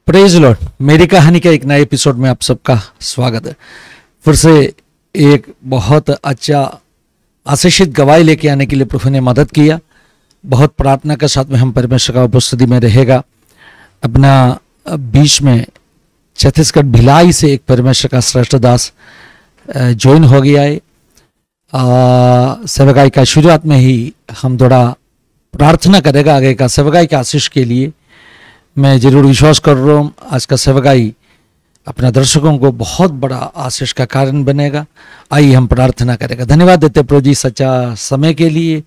Praise Lord. मेरी कहानी के एक नए एपिसोड में आप सबका स्वागत है। फिर से एक बहुत अच्छा आशीषित गवाही लेके आने के लिए प्रभु ने मदद किया। बहुत प्रार्थना के साथ में हम परमेश्वर का उपस्थिति में रहेगा। अपना बीच में छत्तीसगढ़ भिलाई से एक परमेश्वर का श्रेष्ठ दास ज्वाइन हो गया है। सेवकाई का शुरुआत में ही हम थोड़ा प्रार्थना करेगा आगे का सेवकाई के आशीष के लिए। मैं जरूर विश्वास कर रहा हूँ आज का सेवकाई अपने दर्शकों को बहुत बड़ा आशीष का कारण बनेगा। आइए हम प्रार्थना करेगा। धन्यवाद देते प्रभु जी सच्चा समय के लिए।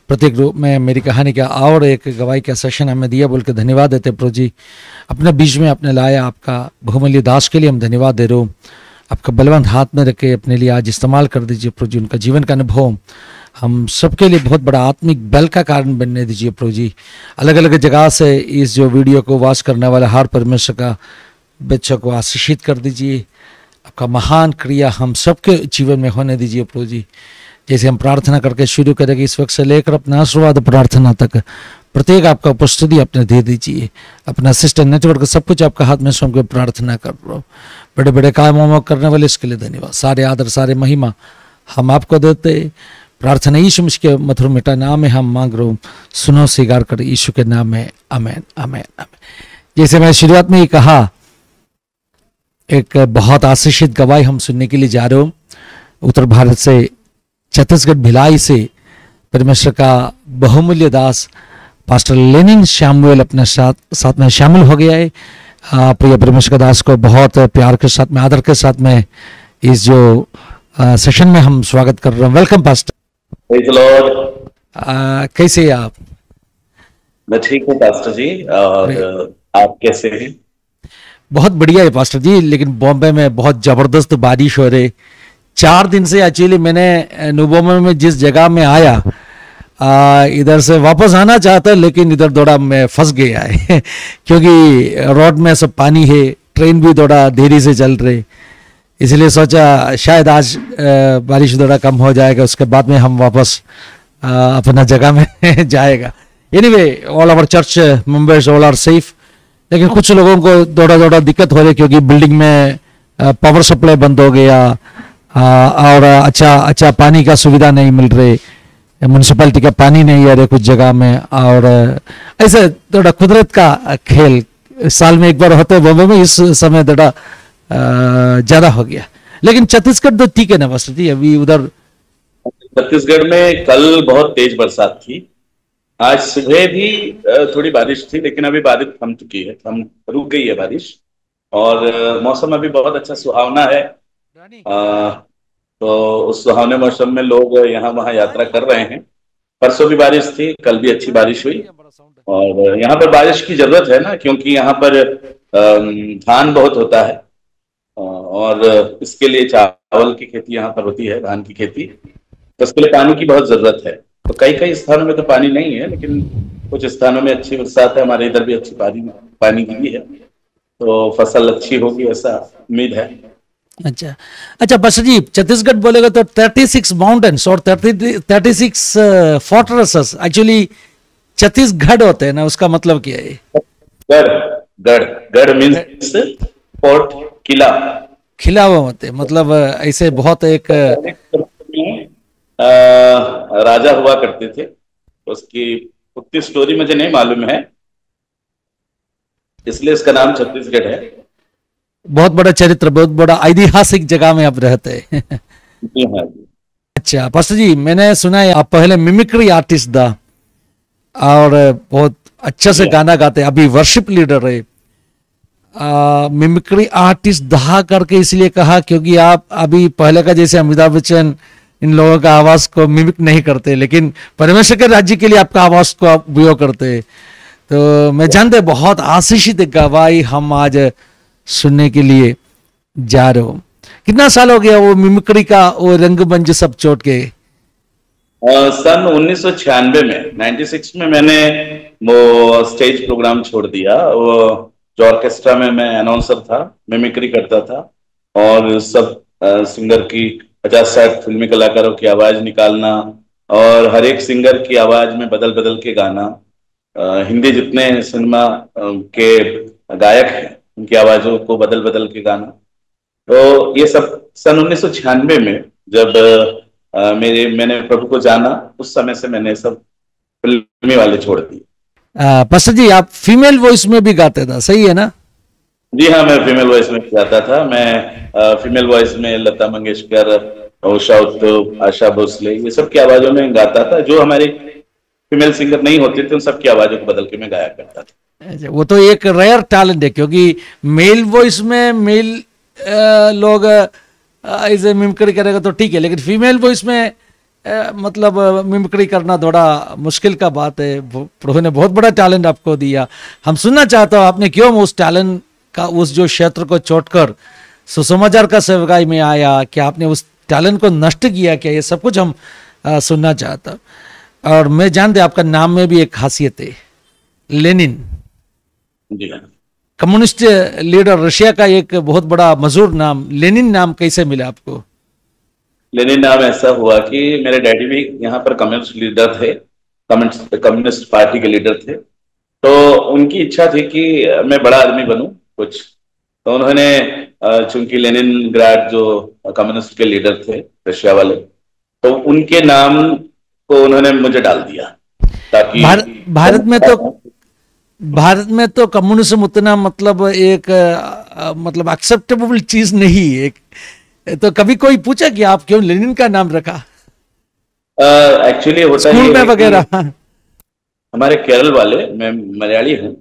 प्रत्येक रूप में मेरी कहानी का और एक गवाही का सेशन हमें दिया बोल के धन्यवाद देते प्रभु जी। अपने बीच में आपने लाया आपका बहुमूल्य दास के लिए हम धन्यवाद दे रहे हो। आपका बलवंत हाथ में रख के अपने लिए आज इस्तेमाल कर दीजिए प्रभु जी। उनका जीवन का अनुभव हम सबके लिए बहुत बड़ा आत्मिक बल का कारण बनने दीजिए प्रभु जी। अलग अलग जगह से इस जो वीडियो को वॉच करने वाला हर परमेश्वर का बच्चों को आशीषित कर दीजिए। आपका महान क्रिया हम सबके जीवन में होने दीजिए प्रभु जी। जैसे हम प्रार्थना करके शुरू करेंगे इस वक्त से लेकर अपना आशीर्वाद प्रार्थना तक प्रत्येक आपका उपस्थिति अपने दे दीजिए। अपना सिस्टम नेटवर्क सब कुछ आपका हाथ में सौंप के प्रार्थना कर रहा हूँ। बड़े बड़े कामों करने वाले इसके लिए धन्यवाद। सारे आदर सारे महिमा हम आपको देते। प्रार्थना यीशु मसीह के मधुर मीठा नाम में हम मांग रहा हूँ। सुनो स्वीकार कर यीशु के नाम में आमेन आमेन आमेन। जैसे मैं शुरुआत में ही कहा एक बहुत आशीषित गवाही हम सुनने के लिए जा रहे हो। उत्तर भारत से छत्तीसगढ़ भिलाई से परमेश्वर का बहुमूल्य दास पास्टर लेनिन शैमुएल अपने साथ में शामिल हो गया है। प्रिय परमेश्वर का दास को बहुत प्यार के साथ में आदर के साथ में इस जो सेशन में हम स्वागत कर रहे हैं। Welcome pastor. Praise the Lord. कैसे हैं आप? मैं ठीक हूँ पास्टर जी। और आप कैसे हैं? बहुत बढ़िया है पास्टर जी। लेकिन बॉम्बे में बहुत जबरदस्त बारिश हो रही 4 दिन से। एक्चुअली मैंने नुबोमा में जिस जगह में आया इधर से वापस आना चाहता लेकिन इधर थोड़ा मैं फंस गया है क्योंकि रोड में सब पानी है। ट्रेन भी थोड़ा देरी से चल रही, इसलिए सोचा शायद आज बारिश थोड़ा कम हो जाएगा, उसके बाद में हम वापस अपना जगह में जाएगा। Anyway all our church members all are safe. लेकिन कुछ लोगों को थोड़ा दिक्कत हो रही क्योंकि बिल्डिंग में पावर सप्लाई बंद हो गया और अच्छा पानी का सुविधा नहीं मिल रही। म्यूनसिपैलिटी का पानी नहीं आ रहा कुछ जगह में। और ऐसे थोड़ा कुदरत का खेल साल में एक बार होता है बॉम्बे में। इस समय थोड़ा ज्यादा हो गया। लेकिन छत्तीसगढ़ तो ठीक है ना पास्टर जी? अभी उधर छत्तीसगढ़ में कल बहुत तेज बरसात थी। आज सुबह भी थोड़ी बारिश थी, लेकिन अभी बारिश थम चुकी है, रुक गई है बारिश। और मौसम अभी बहुत अच्छा सुहावना है। तो उस सुहावने मौसम में लोग यहाँ वहाँ यात्रा कर रहे हैं। परसों भी बारिश थी, कल भी अच्छी बारिश हुई। और यहाँ पर बारिश की जरूरत है ना, क्योंकि यहाँ पर धान बहुत होता है और इसके लिए चावल की खेती यहाँ पर होती है, धान की खेती। तो इसके लिए पानी की बहुत जरूरत है। तो कई स्थानों में तो पानी नहीं है, लेकिन कुछ स्थानों में अच्छी बरसात है। हमारे इधर भी अच्छी पानी गिरी है, तो फसल अच्छी होगी ऐसा उम्मीद है। अच्छा पास्टर जी, छत्तीसगढ़ बोलेगा तो 36 माउंटेन्स और 36 फोर्ट्रेसेस एक्चुअली छत्तीसगढ़ होते हैं ना, उसका मतलब क्या है? गढ़ मीन्स फोर्ट, किला वो होते मतलब ऐसे बहुत एक राजा हुआ करते थे। उसकी उतनी स्टोरी मुझे नहीं मालूम है, इसलिए इसका नाम छत्तीसगढ़ है। बहुत बड़ा चरित्र, बहुत बड़ा ऐतिहासिक जगह में आप रहते हैं। अच्छा पास्टर जी, मैंने सुना है आप पहले मिमिक्री आर्टिस्ट था और बहुत अच्छा से गाना गाते हैं। अभी वर्शिप लीडर है। मिमिक्री आर्टिस्ट दहा करके इसलिए कहा क्योंकि आप अभी पहले का जैसे अमिताभ बच्चन इन लोगों का आवाज को मिमिक नहीं करते, लेकिन परमेश्वर के राज्य के लिए आपका आवाज को आप उपयोग करते। तो मैं जानते बहुत आशीषित गवाही हम आज सुनने के लिए जा रहे हो। कितना साल हो गया वो मिमिक्री का वो रंगमंच सब छोड़ के? सन 1996 में 96 में मैंने वो स्टेज प्रोग्राम छोड़ दिया। वो जो ऑर्केस्ट्रा में मैं अनाउंसर था, मिमिक्री करता था और सब सिंगर की 50-60 फिल्मी कलाकारों की आवाज निकालना और हर एक सिंगर की आवाज में बदल बदल के गाना। हिंदी जितने सिनेमा के गायक हैं, उनकी आवाजों को बदल बदल के गाना। तो ये सब सन 1996 में जब मैंने प्रभु को जाना, उस समय से मैंने सब फिल्मी वाले छोड़ दिए। पास्टर जी, आप फीमेल वॉइस में भी गाते थे, सही है ना? जी हाँ, मैं फीमेल वॉइस में गाता था। मैं फीमेल वॉइस में लता मंगेशकर, उषा उत्तुप, आशा भोसले, ये सब की आवाजों में गाता था। जो हमारे फीमेल सिंगर नहीं होते थे, उन सब की आवाजों को बदल के मैं गाया करता था। अच्छा, वो तो एक रेयर टैलेंट है, क्योंकि मेल वॉइस में मेल लोग ऐसे मिमिक्री करेगा तो ठीक है, लेकिन फीमेल वॉइस में मतलब मिमिक्री करना थोड़ा मुश्किल का बात है। प्रभु ने बहुत बड़ा टैलेंट आपको दिया। हम सुनना चाहता हूँ आपने क्यों उस टैलेंट का, उस जो क्षेत्र को छोड़कर सुसमाचार का सेवकाई में आया, क्या आपने उस टैलेंट को नष्ट किया क्या? ये सब कुछ हम सुनना चाहता। और मैं जानते आपका नाम में भी एक खासियत है, लेनिन। जी हाँ। कम्युनिस्ट लीडर रशिया का एक बहुत बड़ा मशहूर नाम, लेनिन नाम कैसे मिला आपको? लेनिन नाम ऐसा हुआ कि मेरे डैडी भी यहाँ पर कम्युनिस्ट लीडर थे, कम्युनिस्ट पार्टी के लीडर थे। तो उनकी इच्छा थी कि मैं बड़ा आदमी बनूं कुछ। तो उन्होंने चूंकि लेनिनग्राड जो कम्युनिस्ट के लीडर थे रशिया वाले, तो उनके नाम को उन्होंने मुझे डाल दिया ताकि भारत में तो कम्युनिज्म उतना मतलब एक मतलब एक्सेप्टेबल चीज नहीं है। तो कभी कोई पूछा कि आप क्यों लेनिन का नाम रखा? एक्चुअली होता स्कूल में वगैरह? हमारे केरल वाले, मैं मलयाली हूँ,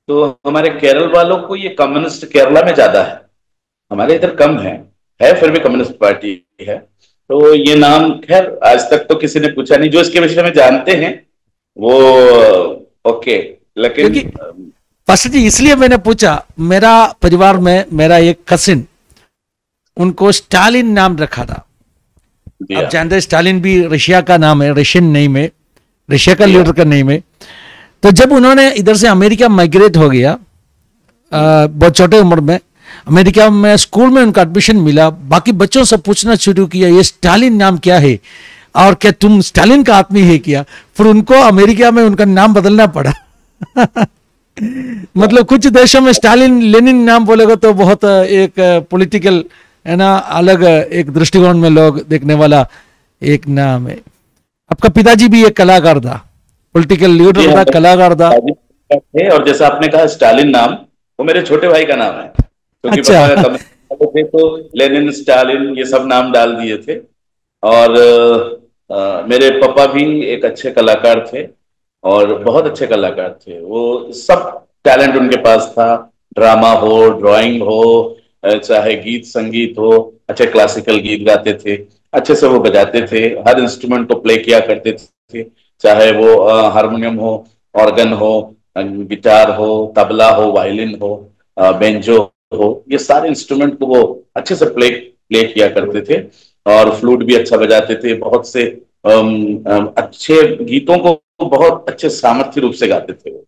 तो हमारे केरल वालों को ये कम्युनिस्ट केरला में ज्यादा है, हमारे इधर कम है फिर भी कम्युनिस्ट पार्टी है। तो ये नाम खैर आज तक तो किसी ने पूछा नहीं। जो इसके विषय में जानते हैं वो ओके, लेकिन पास्टर जी इसलिए मैंने पूछा, मेरा परिवार में मेरा एक कजिन, उनको स्टालिन नाम रखा था। आप जानते हैं स्टालिन भी रशिया का नाम है, रशियन नेम है, रशिया का लीडर का नेम है। तो जब उन्होंने इधर से अमेरिका माइग्रेट हो गया बहुत छोटे उम्र में, अमेरिका में स्कूल में उनका एडमिशन मिला, बाकी बच्चों से पूछना शुरू किया ये स्टालिन नाम क्या है और क्या तुम स्टालिन का आदमी है क्या? फिर उनको अमेरिका में उनका नाम बदलना पड़ा। मतलब कुछ देशों में स्टालिन लेनिन नाम बोलेगा तो बहुत एक पॉलिटिकल है ना, अलग एक दृष्टिकोण में लोग देखने वाला एक नाम है। आपका पिताजी भी एक कलाकार था, पॉलिटिकल लीडर था, कलाकार था। और जैसा आपने कहा स्टालिन नाम, वो मेरे छोटे भाई का नाम है, क्योंकि अच्छा। थे तो लेनिन स्टालिन ये सब नाम डाल दिए थे। और मेरे पापा भी एक अच्छे कलाकार थे और बहुत अच्छे कलाकार थे। वो सब टैलेंट उनके पास था, ड्रामा हो, ड्राइंग हो, चाहे गीत संगीत हो, अच्छे क्लासिकल गीत गाते थे, अच्छे से वो बजाते थे, हर इंस्ट्रूमेंट को प्ले किया करते थे, चाहे वो हारमोनियम हो, ऑर्गन हो, गिटार हो, तबला हो, वायलिन हो, बेंजो हो, ये सारे इंस्ट्रूमेंट को वो अच्छे से प्ले किया करते थे। और फ्लूट भी अच्छा बजाते थे। बहुत से अच्छे गीतों को बहुत अच्छे सामर्थ्य रूप से गाते थे वो।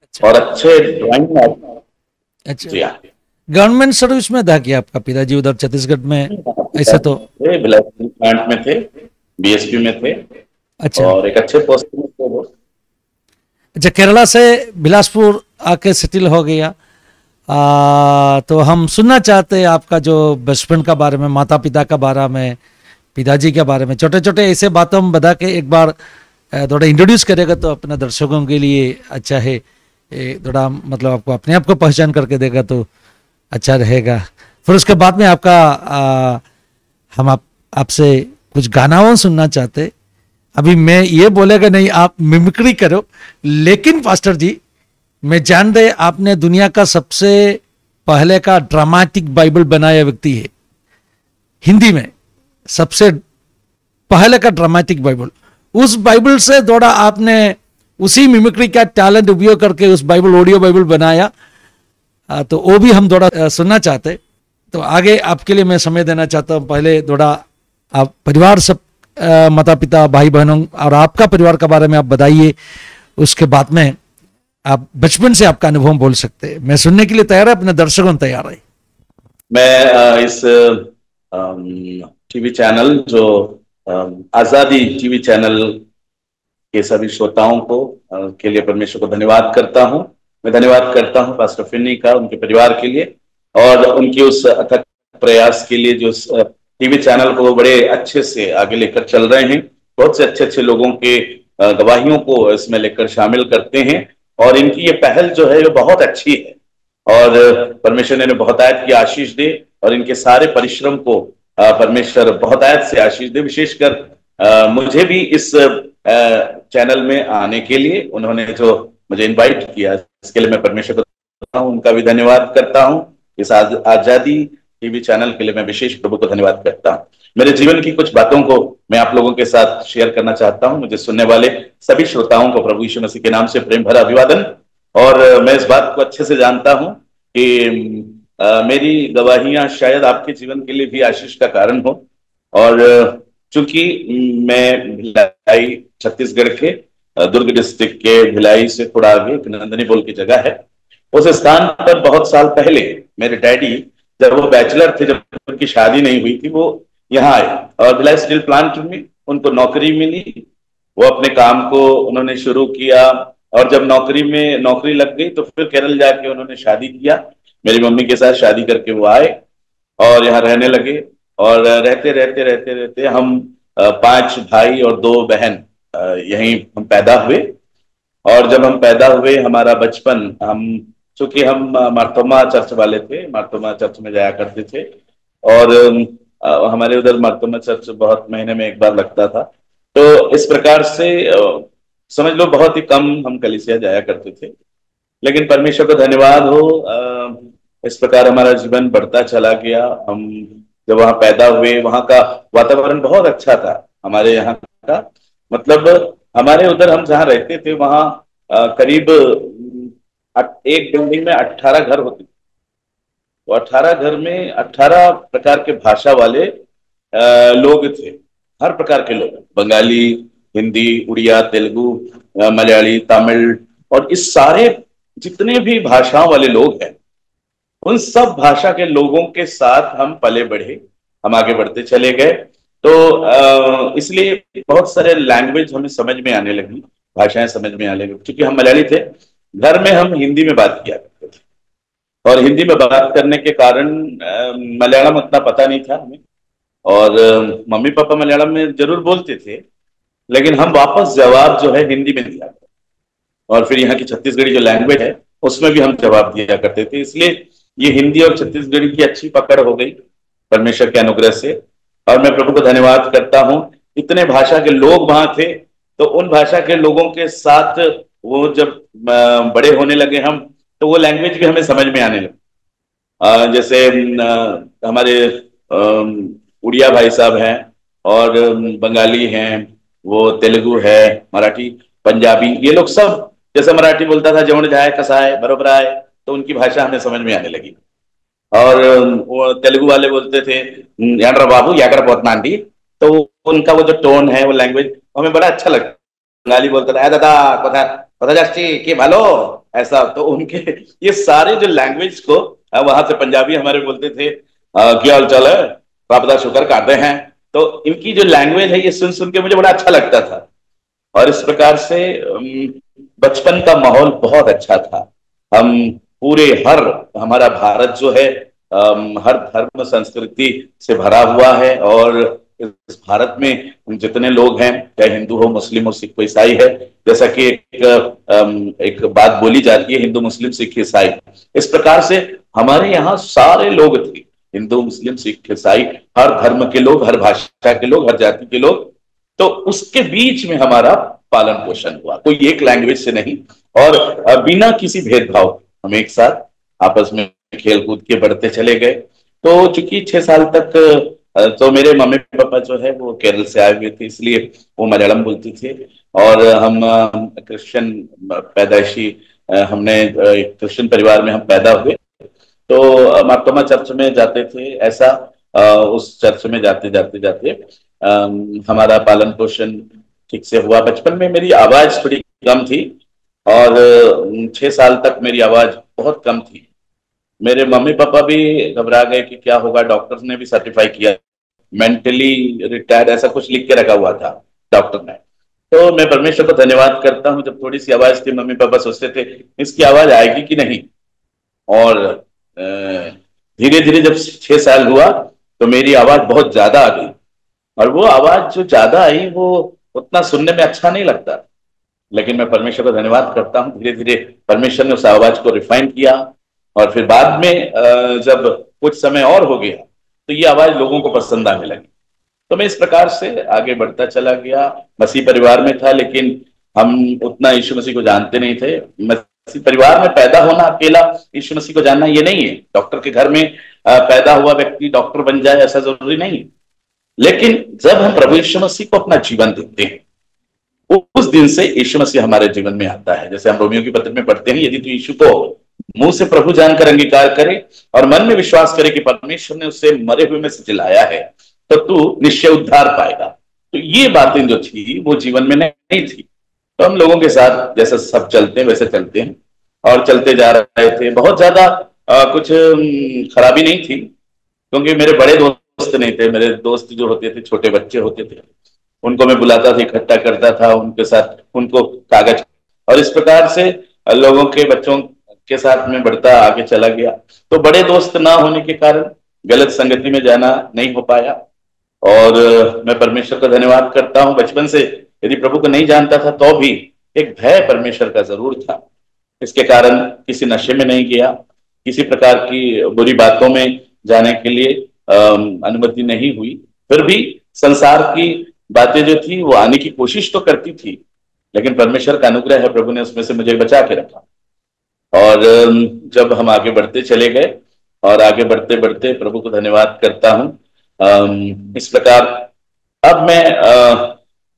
अच्छा। और अच्छे ड्राइंग। अच्छा, जी हाँ। गवर्नमेंट सर्विस में था क्या आपका पिताजी उधर छत्तीसगढ़ में? ऐसे तो बिलासपुर प्लांट में थे, बीएसपी में थे। अच्छा। और एक अच्छे पोस्ट में थे वो। अच्छा, केरला से बिलासपुर आके सेटल हो गया। तो हम सुनना चाहते हैं आपका जो बचपन का बारे में, माता पिता का बारे में, पिताजी के बारे में, छोटे छोटे ऐसे बातों में बता के एक बार थोड़ा इंट्रोड्यूस करेगा तो अपने दर्शकों के लिए अच्छा है। थोड़ा मतलब आपको अपने आप को पहचान करके देगा तो अच्छा रहेगा। फिर उसके बाद में आपका हम आपसे कुछ गाना सुनना चाहते। अभी मैं ये बोलेगा नहीं आप मिमिक्री करो, लेकिन पास्टर जी मैं जान रहे आपने दुनिया का सबसे पहले का ड्रामेटिक बाइबल बनाया व्यक्ति है, हिंदी में सबसे पहले का ड्रामेटिक बाइबल। उस बाइबल से थोड़ा आपने उसी मिमिक्री का टैलेंट उपयोग करके उस बाइबल, ऑडियो बाइबल बनाया। तो वो भी हम थोड़ा सुनना चाहते। तो आगे आपके लिए मैं समय देना चाहता हूँ। पहले थोड़ा आप परिवार, सब माता पिता, भाई बहनों और आपका परिवार के बारे में आप बताइए। उसके बाद में आप बचपन से आपका अनुभव बोल सकते हैं। मैं सुनने के लिए तैयार है, अपने दर्शकों तैयार है। मैं इस टीवी चैनल जो आजादी टीवी चैनल के सभी श्रोताओं को के लिए परमेश्वर को धन्यवाद करता हूं। मैं धन्यवाद करता हूं पास्टर फिन्नी का, उनके परिवार के लिए और उनकी उस अथक प्रयास के लिए जो टीवी चैनल को बड़े अच्छे से आगे लेकर चल रहे हैं। बहुत से अच्छे अच्छे लोगों के गवाहियों को इसमें लेकर शामिल करते हैं और इनकी ये पहल जो है वो बहुत अच्छी है और परमेश्वर ने बहुत आयत की आशीष दे और इनके सारे परिश्रम को परमेश्वर बहुत आयत से आशीष दे। विशेषकर मुझे भी इस चैनल में आने के लिए उन्होंने जो मुझे इनवाइट किया, इसके लिए मैं परमेश्वर को उनका भी धन्यवाद करता हूं। इस आजादी टीवी चैनल के लिए मैं विशेष प्रभु को धन्यवाद करता हूं। मेरे जीवन की कुछ बातों को मैं आप लोगों के साथ शेयर करना चाहता हूं। मुझे सुनने वाले सभी श्रोताओं को प्रभु यीशु मसीह के नाम से प्रेम भरा अभिवादन। और मैं इस बात को अच्छे से जानता हूं कि मेरी गवाहियां शायद आपके जीवन के लिए भी आशीष का कारण हो। और चूंकि मैं भिलाई छत्तीसगढ़ के दुर्ग डिस्ट्रिक्ट के भिलाई से थोड़ा आगे नंदनी बोल की जगह है, उस स्थान पर बहुत साल पहले मेरे डैडी, जब वो बैचलर थे, जब उनकी शादी नहीं हुई थी, वो यहाँ आए और भिलाई स्टील प्लांट में उनको नौकरी मिली। वो अपने काम को उन्होंने शुरू किया और जब नौकरी लग गई तो फिर केरल जाके उन्होंने शादी किया। मेरी मम्मी के साथ शादी करके वो आए और यहाँ रहने लगे और रहते रहते रहते रहते हम 5 भाई और 2 बहन यहीं हम पैदा हुए। और जब हम पैदा हुए, हमारा बचपन, चूंकि हम मार्तोमा चर्च वाले थे, मार्तोमा चर्च में जाया करते थे और हमारे उधर मार्तोमा चर्च बहुत महीने में एक बार लगता था। तो इस प्रकार से समझ लो बहुत ही कम हम कलीसिया जाया करते थे। लेकिन परमेश्वर को धन्यवाद हो, इस प्रकार हमारा जीवन बढ़ता चला गया। हम जब वहां पैदा हुए, वहां का वातावरण बहुत अच्छा था। हमारे यहाँ का मतलब, हमारे उधर हम जहाँ रहते थे वहां करीब एक बिल्डिंग में 18 घर होते थे। तो 18 घर में 18 प्रकार के भाषा वाले लोग थे। हर प्रकार के लोग, बंगाली, हिंदी, उड़िया, तेलुगु, मलयाली, तमिल, और इस सारे जितने भी भाषाओं वाले लोग हैं, उन सब भाषा के लोगों के साथ हम पले बढ़े, हम आगे बढ़ते चले गए। तो इसलिए बहुत सारे लैंग्वेज हमें समझ में आने लगी, भाषाएं समझ में आने लगी। क्योंकि हम मलयाली थे, घर में हम हिंदी में बात किया करते थे और हिंदी में बात करने के कारण मलयालम उतना पता नहीं था हमें। और मम्मी पापा मलयालम में जरूर बोलते थे, लेकिन हम वापस जवाब जो है हिंदी में दिया करते, और फिर यहाँ की छत्तीसगढ़ी जो लैंग्वेज है उसमें भी हम जवाब दिया करते थे। इसलिए ये हिंदी और छत्तीसगढ़ी की अच्छी पकड़ हो गई परमेश्वर के अनुग्रह से। और मैं प्रभु को धन्यवाद करता हूँ, इतने भाषा के लोग वहां थे, तो उन भाषा के लोगों के साथ वो जब बड़े होने लगे हम, तो वो लैंग्वेज भी हमें समझ में आने लगी। जैसे हमारे उड़िया भाई साहब हैं और बंगाली हैं, वो तेलुगु है, मराठी, पंजाबी, ये लोग सब, जैसे मराठी बोलता था जवण जाए कसा है बरोबर आए, तो उनकी भाषा हमें समझ में आने लगी। और वो तेलुगु वाले बोलते थे यांड्रा बाबू याकर पोतनांडी, तो उनका वो जो टोन है, वो लैंग्वेज हमें बड़ा अच्छा लगता। बंगाली बोलता था दादा कथा कथा जास्ती की भालो, ऐसा। तो उनके ये सारे जो लैंग्वेज को, वहां से पंजाबी हमारे बोलते थे क्या हाल चाल है, बापदा शुक्र करते हैं। तो इनकी जो लैंग्वेज है ये सुन सुन के मुझे बड़ा अच्छा लगता था। और इस प्रकार से बचपन का माहौल बहुत अच्छा था। हम पूरे हमारा भारत जो है हर धर्म संस्कृति से भरा हुआ है। और इस भारत में जितने लोग हैं, चाहे हिंदू हो, मुस्लिम हो, सिख हो, ईसाई है, जैसा कि एक बात बोली जाती है, हिंदू मुस्लिम सिख ईसाई, इस प्रकार से हमारे यहाँ सारे लोग थे, हिंदू मुस्लिम सिख ईसाई, हर धर्म के लोग, हर भाषा के लोग, हर जाति के लोग। तो उसके बीच में हमारा पालन पोषण हुआ, कोई एक लैंग्वेज से नहीं, और बिना किसी भेदभाव हम एक साथ आपस में खेल कूद के बढ़ते चले गए। तो चूंकि 6 साल तक तो मेरे मम्मी पापा जो है वो केरल से आए हुए थे, इसलिए वो मलयालम बोलती थी। और हम क्रिश्चियन पैदाइशी, हमने एक क्रिश्चियन परिवार में हम पैदा हुए। तो मार्तोमा चर्च में जाते थे, ऐसा उस चर्च में जाते जाते जाते हमारा पालन पोषण ठीक से हुआ। बचपन में मेरी आवाज थोड़ी कम थी और 6 साल तक मेरी आवाज बहुत कम थी। मेरे मम्मी पापा भी घबरा गए कि क्या होगा। डॉक्टर्स ने भी सर्टिफाई किया, मेंटली रिटायर्ड ऐसा कुछ लिख के रखा हुआ था डॉक्टर ने। तो मैं परमेश्वर को धन्यवाद करता हूँ। जब थोड़ी सी आवाज थी, मम्मी पापा सोचते थे इसकी आवाज आएगी कि नहीं, और धीरे धीरे जब 6 साल हुआ तो मेरी आवाज बहुत ज्यादा आ गई, और वो आवाज जो ज्यादा आई वो उतना सुनने में अच्छा नहीं लगता। लेकिन मैं परमेश्वर का धन्यवाद करता हूँ, धीरे धीरे परमेश्वर ने उस आवाज को रिफाइन किया, और फिर बाद में जब कुछ समय और हो गया तो ये आवाज लोगों को पसंद आने लगी। तो मैं इस प्रकार से आगे बढ़ता चला गया। मसीह परिवार में था, लेकिन हम उतना यीशु मसीह को जानते नहीं थे। मसीह परिवार में पैदा होना अकेला यीशु मसीह को जानना ये नहीं है। डॉक्टर के घर में पैदा हुआ व्यक्ति डॉक्टर बन जाए ऐसा जरूरी नहीं है। लेकिन जब हम प्रभु यीशु मसीह को अपना जीवन देते हैं, उस दिन से यीशु मसीह हमारे जीवन में आता है। जैसे हम रोमियो की पत्र में पढ़ते हैं, यदि तू यीशु को मुंह से प्रभु जानकर अंगीकार करे और मन में विश्वास करे कि परमेश्वर ने उसे मरे हुए में से जिलाया है, तो तू निश्चय उद्धार पाएगा। तो ये बातें जो थी वो जीवन में नहीं थी। तो हम लोगों के साथ जैसे सब चलते हैं वैसे चलते हैं, और चलते जा रहे थे। बहुत ज्यादा कुछ खराबी नहीं थी, क्योंकि मेरे बड़े दोस्त नहीं थे। मेरे दोस्त जो होते थे छोटे बच्चे होते थे, उनको मैं बुलाता था, इकट्ठा करता था, उनके साथ उनको कागज, और इस प्रकार से लोगों के बच्चों के साथ में बढ़ता आगे चला गया। तो बड़े दोस्त ना होने के कारण गलत संगति में जाना नहीं हो पाया। और मैं परमेश्वर का धन्यवाद करता हूँ, बचपन से यदि प्रभु को नहीं जानता था तो भी एक भय परमेश्वर का जरूर था। इसके कारण किसी नशे में नहीं गया, किसी प्रकार की बुरी बातों में जाने के लिए अनुमति नहीं हुई। फिर भी संसार की बातें जो थी वो आने की कोशिश तो करती थी, लेकिन परमेश्वर का अनुग्रह है, प्रभु ने उसमें से मुझे बचा के रखा। और जब हम आगे बढ़ते चले गए, और आगे बढ़ते बढ़ते प्रभु को धन्यवाद करता हूँ। इस प्रकार अब मैं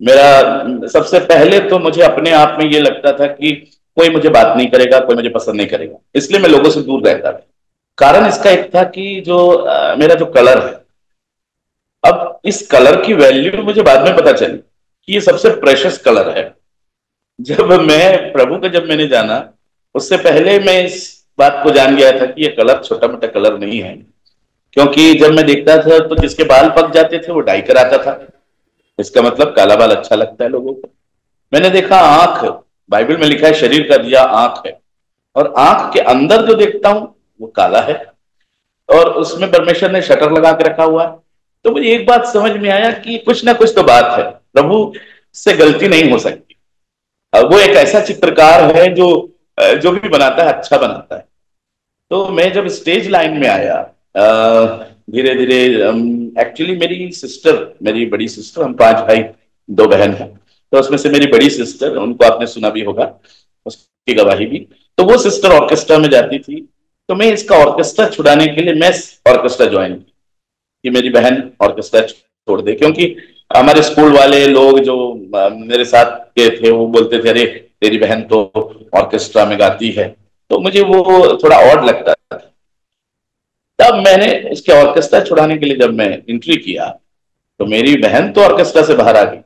मेरा सबसे पहले तो मुझे अपने आप में ये लगता था कि कोई मुझे बात नहीं करेगा, कोई मुझे पसंद नहीं करेगा, इसलिए मैं लोगों से दूर रहता था। कारण इसका एक था कि जो मेरा जो कलर है, अब इस कलर की वैल्यू मुझे बाद में पता चली कि ये सबसे प्रेशियस कलर है। जब मैंने जाना, उससे पहले मैं इस बात को जान गया था कि ये कलर छोटा मोटा कलर नहीं है। क्योंकि जब मैं देखता था तो जिसके बाल पक जाते थे वो डाई कराता था, इसका मतलब काला बाल अच्छा लगता है लोगों को। मैंने देखा आंख, बाइबल में लिखा है शरीर का दिया आंख है, और आंख के अंदर जो देखता हूं वो काला है, और उसमें परमेश्वर ने शटर लगा के रखा हुआ है। तो मुझे एक बात समझ में आया कि कुछ ना कुछ तो बात है, प्रभु से गलती नहीं हो सकती। वो एक ऐसा चित्रकार है जो भी बनाता है अच्छा बनाता है। तो मैं जब स्टेज लाइन में आया, धीरे धीरे, एक्चुअली मेरी बड़ी सिस्टर, हम 5 भाई 2 बहन हैं, तो उसमें से मेरी बड़ी सिस्टर, उनको आपने सुना भी होगा, उसकी गवाही भी, तो वो सिस्टर ऑर्केस्ट्रा में जाती थी। तो मैं इसका ऑर्केस्ट्रा छुड़ाने के लिए मैं ऑर्केस्ट्रा ज्वाइन की कि मेरी बहन ऑर्केस्ट्रा छोड़ दे, क्योंकि हमारे स्कूल वाले लोग जो मेरे साथ के थे वो बोलते थे अरे तेरी बहन तो ऑर्केस्ट्रा में गाती है। तो मुझे वो थोड़ा ऑड लगता था। तब मैंने इसके ऑर्केस्ट्रा छुड़ाने के लिए जब मैं एंट्री किया तो मेरी बहन तो ऑर्केस्ट्रा से बाहर आ गई,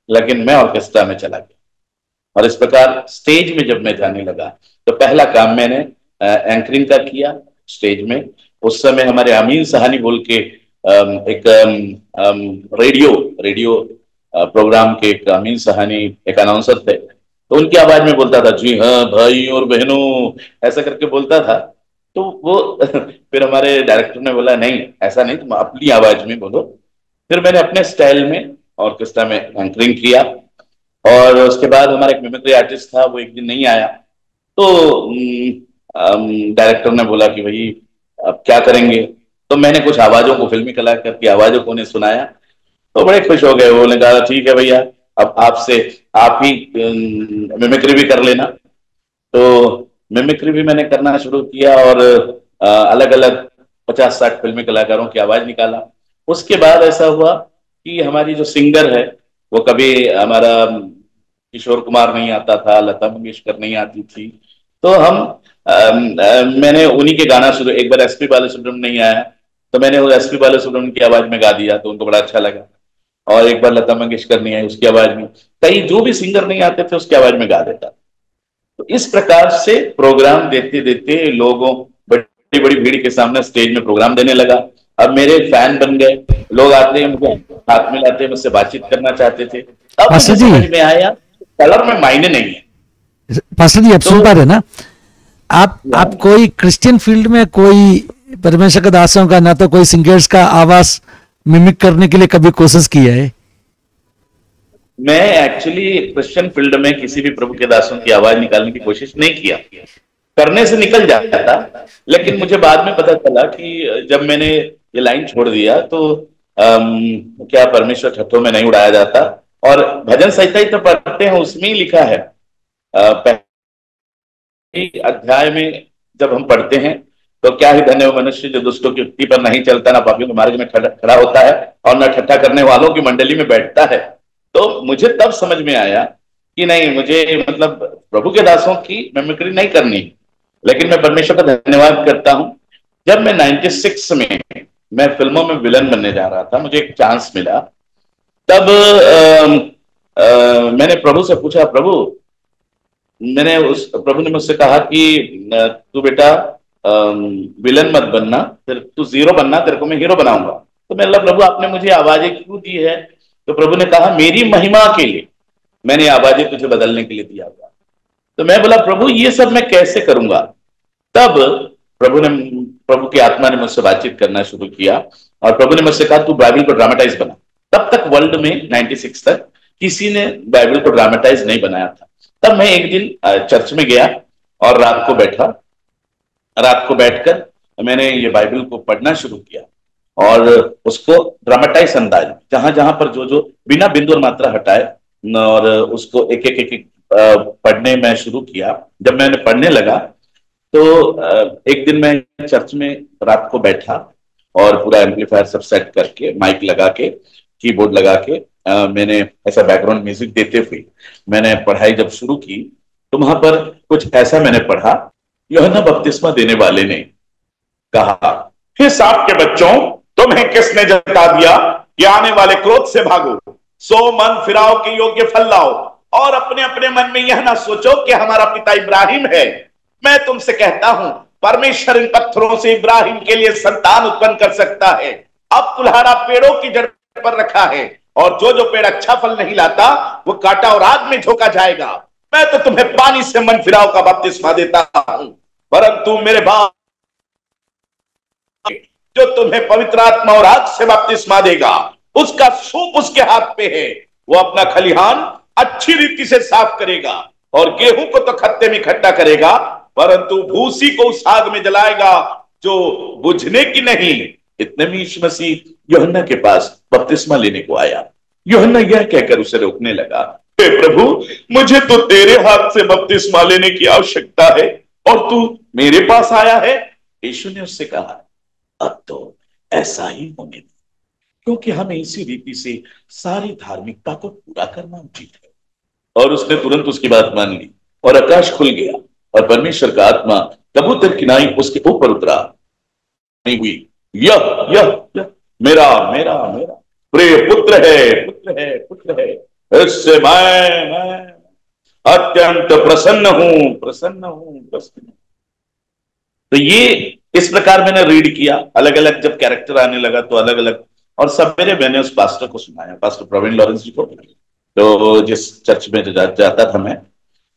लेकिन मैं ऑर्केस्ट्रा में चला गया। और इस प्रकार स्टेज में जब मैं जाने लगा तो पहला काम मैंने एंकरिंग का किया स्टेज में। उस समय हमारे अमीन सहानी बोल के एक रेडियो प्रोग्राम के एक अमीन सहानी एक अनाउंसर थे, तो उनकी आवाज में बोलता था, जी हाँ भाई और बहनों, ऐसा करके बोलता था। तो वो फिर हमारे डायरेक्टर ने बोला नहीं ऐसा नहीं, तुम अपनी आवाज में बोलो। फिर मैंने अपने स्टाइल में ऑर्केस्ट्रा में एंकरिंग किया। और उसके बाद हमारा एक मिमिक्री आर्टिस्ट था, वो एक दिन नहीं आया, तो डायरेक्टर ने बोला कि भाई अब क्या करेंगे। तो मैंने कुछ आवाजों को, फिल्मी कलाकार की आवाजों को उन्हें सुनाया, तो बड़े खुश हो गए। वो ने कहा ठीक है भैया, अब आप ही मिमिक्री भी कर लेना। तो मिमिक्री भी मैंने करना शुरू किया, और अलग अलग 50-60 फिल्मी कलाकारों की आवाज निकाला। उसके बाद ऐसा हुआ कि हमारी जो सिंगर है वो, कभी हमारा किशोर कुमार नहीं आता था, लता मंगेशकर नहीं आती थी, तो मैंने उन्हीं के गाना शुरू। एक बार एसपी बालासुब्रमण्यम नहीं आया तो मैंने वो एसपी बालासुब्रमण्यम की आवाज में गा दिया, तो उनको बड़ा अच्छा लगा। और एक बार लता मंगेशकर नहीं आई, उसकी आवाज में, कई जो भी सिंगर नहीं आते थे उसकी आवाज में गा देता। तो इस प्रकार से प्रोग्राम देते देते लोगों, बड़ी बड़ी भीड़ के सामने स्टेज में प्रोग्राम देने लगा। अब मेरे फैन बन गए, लोग आते हैं मुझे हाथ मिलाते, मुझसे बातचीत करना चाहते थे। अब मुझे समझ में आया कलर में मायने नहीं है। पास्टर जी, आप सुन पा रहे ना? आप कोई क्रिश्चियन फील्ड में कोई परमेश्वर के दासों का ना तो कोई सिंगर्स का आवाज मिमिक करने के लिए कभी कोशिश किया है? मैं एक्चुअली क्रिश्चियन फील्ड में किसी भी प्रभु के दासों की आवाज निकालने की कोशिश नहीं किया, करने से निकल जाता था। लेकिन मुझे बाद में पता चला कि जब मैंने ये लाइन छोड़ दिया तो क्या परमेश्वर ठट्ठों में नहीं उड़ाया जाता। और भजन संहिता ही तो पढ़ते हैं, उसमें ही लिखा है पहले अध्याय में जब हम पढ़ते हैं तो क्या ही धन्य वो मनुष्य जो दुष्टों की युक्ति पर नहीं चलता, ना पापियों के मार्ग में खड़ा होता है, और न ठट्ठा करने वालों की मंडली में बैठता है। तो मुझे तब समझ में आया कि नहीं, मुझे मतलब प्रभु के दासों की मिमिक्री नहीं करनी। लेकिन मैं परमेश्वर का धन्यवाद करता हूं, जब मैं 96 में मैं फिल्मों में विलन बनने जा रहा था, मुझे एक चांस मिला। तब मैंने प्रभु से पूछा, प्रभु ने मुझसे कहा कि तू बेटा विलन मत बनना, फिर तू जीरो बनना, तेरे को मैं हीरो बनाऊंगा। तो मैं बोला, प्रभु आपने मुझे आवाजें क्यों दी है? तो प्रभु ने कहा, मेरी महिमा के लिए मैंने आवाजें तुझे बदलने के लिए दिया हुआ। तो मैं बोला, प्रभु ये सब मैं कैसे करूंगा? तब प्रभु की आत्मा ने मुझसे बातचीत करना शुरू किया और प्रभु ने मुझसे कहा, तू बाइबल को ड्रामेटाइज बना। तब तक वर्ल्ड में 96 तक किसी ने बाइबल को ड्रामेटाइज नहीं बनाया था। तब मैं एक दिन चर्च में गया और रात को बैठकर मैंने ये बाइबल को पढ़ना शुरू किया और उसको ड्रामेटाइज अंदाज में, जहां जहां पर जो बिना बिंदु और मात्रा हटाए, और उसको एक एक पढ़ने में शुरू किया। जब मैंने पढ़ने लगा तो एक दिन मैं चर्च में रात को बैठा और पूरा एम्पलीफायर सब सेट करके, माइक लगा के, कीबोर्ड लगा के, मैंने ऐसा बैकग्राउंड म्यूजिक देते हुए मैंने पढ़ाई जब शुरू की तो वहां पर कुछ ऐसा मैंने पढ़ा। यूहन्ना बपतिस्मा देने वाले ने कहा, हे सांप के बच्चों, तुम्हें किसने जता दिया कि आने वाले क्रोध से भागो, सो मन फिराओ के योग्य फल लाओ, और अपने अपने मन में यह ना सोचो कि हमारा पिता इब्राहिम है। मैं तुमसे कहता हूं, परमेश्वर इन पत्थरों से इब्राहिम के लिए संतान उत्पन्न कर सकता है। अब कुल्हाड़ा पेड़ों की जड़ पर रखा है, और जो पेड़ अच्छा फल नहीं लाता वो काटा और आग में झोंका जाएगा। मैं तो तुम्हें पानी से मन फिराव का बपतिस्मा देता हूं, परंतु मेरे बाप जो तुम्हें पवित्र आत्मा और आग से बपतिस्मा देगा, उसका सूप उसके हाथ पे है। वो अपना खलिहान अच्छी रीति से साफ करेगा और गेहूं को तो खत्ते में इकट्ठा करेगा, परंतु भूसी को उस आग में जलाएगा जो बुझने की नहीं। इतने में यीशु मसीह यूहन्ना के पास बपतिस्मा लेने को आया। यूहन्ना यह कहकर उसे रोकने लगा, हे प्रभु, मुझे तो तेरे हाथ से बपतिस्मा लेने की आवश्यकता है और तू मेरे पास आया है। यीशु ने उससे कहा, अब तो ऐसा ही होने दे, क्योंकि हमें इसी रीति से सारी धार्मिकता को पूरा करना उचित है। और उसने तुरंत उसकी बात मान ली और आकाश खुल गया और परमेश्वर का आत्मा कबूतर की नाई उसके ऊपर उतरा हुई। यह मेरा मेरा मेरा प्रिय पुत्र है, इससे मैं अत्यंत प्रसन्न हूं। तो ये इस प्रकार मैंने रीड किया। अलग अलग जब कैरेक्टर आने लगा तो अलग अलग, और सवेरे मैंने उस पास्टर को सुनाया, पास्टर प्रवीण लॉरेंस जी को, तो जिस चर्च में जाता था मैं,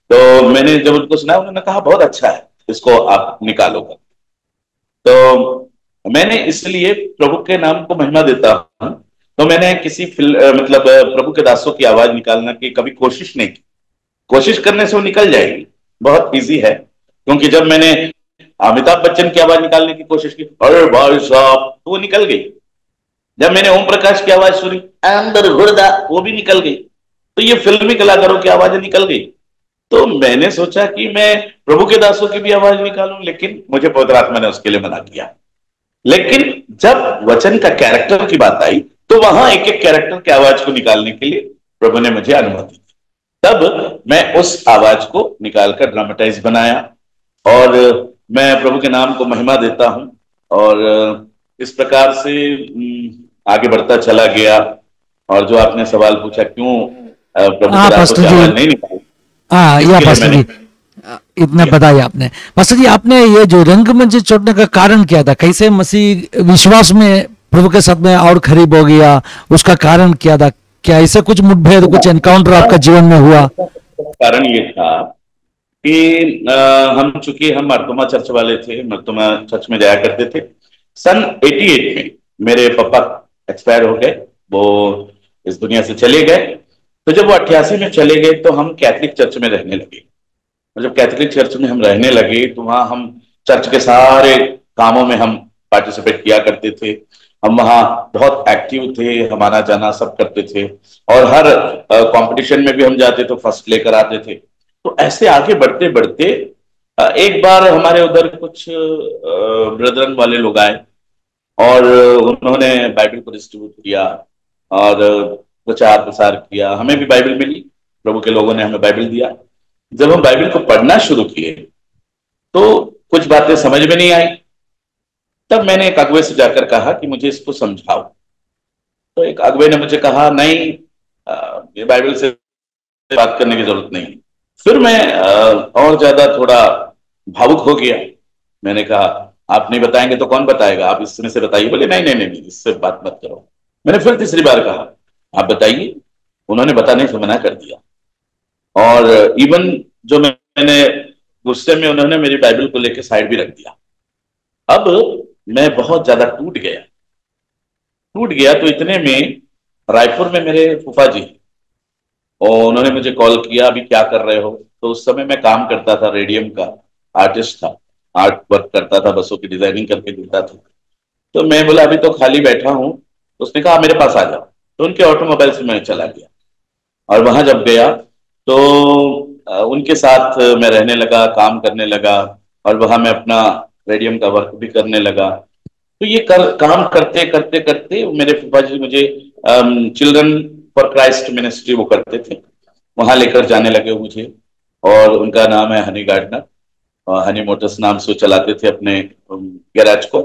तो मैंने जब उनको सुनाया, उन्होंने कहा बहुत अच्छा है, इसको आप निकालोगे। तो मैंने इसलिए प्रभु के नाम को महिमा देता हूं, तो मैंने किसी मतलब प्रभु के दासों की आवाज निकालने की कभी कोशिश नहीं की। कोशिश करने से वो निकल जाएगी, बहुत इजी है। क्योंकि जब मैंने अमिताभ बच्चन की आवाज निकालने की कोशिश की, अरे भाई साहब, तो वो निकल गई। जब मैंने ओम प्रकाश की आवाज सुनी, अंदर गुर्दा, वो भी निकल गई। तो ये फिल्मी कलाकारों की आवाजें निकल गई। तो मैंने सोचा कि मैं प्रभु के दासों की भी आवाज निकालूं, लेकिन मुझे पवित्र आत्मा ने उसके लिए मना किया। लेकिन जब वचन का कैरेक्टर की बात आई तो वहां एक एक कैरेक्टर की आवाज को निकालने के लिए प्रभु ने मुझे अनुमति दी। तब मैं उस आवाज को निकालकर ड्रामेटाइज बनाया और मैं प्रभु के नाम को महिमा देता हूं, और इस प्रकार से आगे बढ़ता चला गया। और जो आपने सवाल पूछा, क्यों प्रभु के दासों की आवाज नहीं निकाली, पास्टर जी इतना बताया आपने। पास्टर जी, आपने ये जो रंगमंच छोड़ने का कारण क्या था? कैसे मसीह विश्वास में प्रभु के साथ में और करीब हो गया, उसका कारण क्या था? क्या ऐसे कुछ मुठभेड़, कुछ एनकाउंटर आपका जीवन में हुआ? कारण ये था कि हम चूंकि हम मर्तोमा चर्च वाले थे, मर्तोमा चर्च में जाया करते थे। सन 88 में मेरे पापा एक्सपायर हो गए, वो इस दुनिया से चले गए। तो जब वो 88 में चले गए तो हम कैथलिक चर्च में रहने लगे। और जब कैथलिक चर्च में हम रहने लगे तो वहाँ हम चर्च के सारे कामों में हम पार्टिसिपेट किया करते थे। हम वहाँ बहुत एक्टिव थे, हम आना जाना सब करते थे, और हर कंपटीशन में भी हम जाते तो फर्स्ट लेकर आते थे। तो ऐसे आगे बढ़ते बढ़ते एक बार हमारे उधर कुछ ब्रदरन वाले लोग आए और उन्होंने बाइबल को डिस्ट्रीब्यूट किया और प्रचार प्रसार किया। हमें भी बाइबल मिली, प्रभु के लोगों ने हमें बाइबल दिया। जब हम बाइबल को पढ़ना शुरू किए तो कुछ बातें समझ में नहीं आई। तब मैंने एक अगुवे से जाकर कहा कि मुझे इसको समझाओ। तो एक अगुवे ने मुझे कहा, नहीं, ये बाइबल से बात करने की जरूरत नहीं है। फिर मैं और ज्यादा थोड़ा भावुक हो गया। मैंने कहा, आप नहीं बताएंगे तो कौन बताएगा, आप इसमें से बताइए। बोले, नहीं नहीं नहीं, इससे बात मत करो। मैंने फिर तीसरी बार कहा, आप बताइए। उन्होंने बताने से मना कर दिया। और इवन जो मैंने गुस्से में, उन्होंने मेरी बाइबल को लेकर साइड भी रख दिया। अब मैं बहुत ज्यादा टूट गया। तो इतने में रायपुर में मेरे फूफा जी, और उन्होंने मुझे कॉल किया, अभी क्या कर रहे हो। तो उस समय मैं काम करता था, रेडियम का आर्टिस्ट था, आर्ट वर्क करता था, बसों की डिजाइनिंग करके देता था। तो मैं बोला, अभी तो खाली बैठा हूँ। तो उसने कहा, मेरे पास आ जाओ। तो उनके ऑटोमोबाइल से मैं चला गया और वहां जब गया तो उनके साथ मैं रहने लगा, काम करने लगा, और वहां मैं अपना रेडियम का वर्क भी करने लगा। तो ये काम करते करते करते मेरे फूफा जी मुझे चिल्ड्रन फॉर क्राइस्ट मिनिस्ट्री वो करते थे, वहां लेकर जाने लगे मुझे। और उनका नाम है हनी गार्डनर, हनी मोटर्स नाम से वो चलाते थे अपने गैराज को।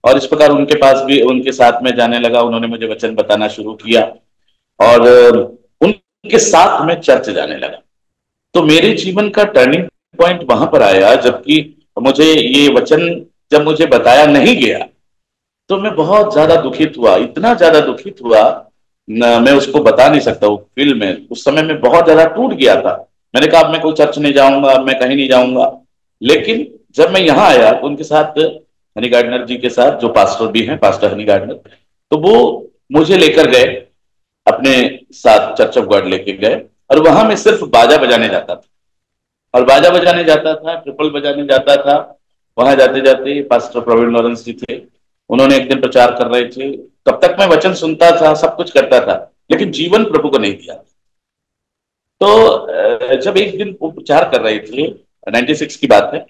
और इस प्रकार उनके पास भी, उनके साथ में जाने लगा। उन्होंने मुझे वचन बताना शुरू किया और उनके साथ में चर्च जाने लगा। तो मेरे जीवन का टर्निंग पॉइंट वहां पर आया, जबकि मुझे ये वचन जब मुझे बताया नहीं गया तो मैं बहुत ज्यादा दुखित हुआ, इतना ज्यादा दुखित हुआ न, मैं उसको बता नहीं सकता। वो फील में उस समय मैं बहुत ज्यादा टूट गया था। मैंने कहा, अब मैं कोई चर्च नहीं जाऊंगा, अब मैं कहीं नहीं जाऊंगा। लेकिन जब मैं यहाँ आया तो उनके साथ, हनी गार्डनर जी के साथ, जो पास्टर भी हैं, पास्टर हनी गार्डनर, तो वो मुझे लेकर गए अपने साथ, चर्च ऑफ गॉड लेके गए। और वहां मैं सिर्फ बाजा बजाने जाता था, और बाजा बजाने जाता था, ट्रिपल बजाने जाता था। वहां जाते जाते पास्टर प्रवीण लॉरेंस जी थे, उन्होंने एक दिन प्रचार कर रहे थे। तब तक मैं वचन सुनता था, सब कुछ करता था, लेकिन जीवन प्रभु को नहीं दिया। तो जब एक दिन वो प्रचार कर रहे थे, 96 की बात है,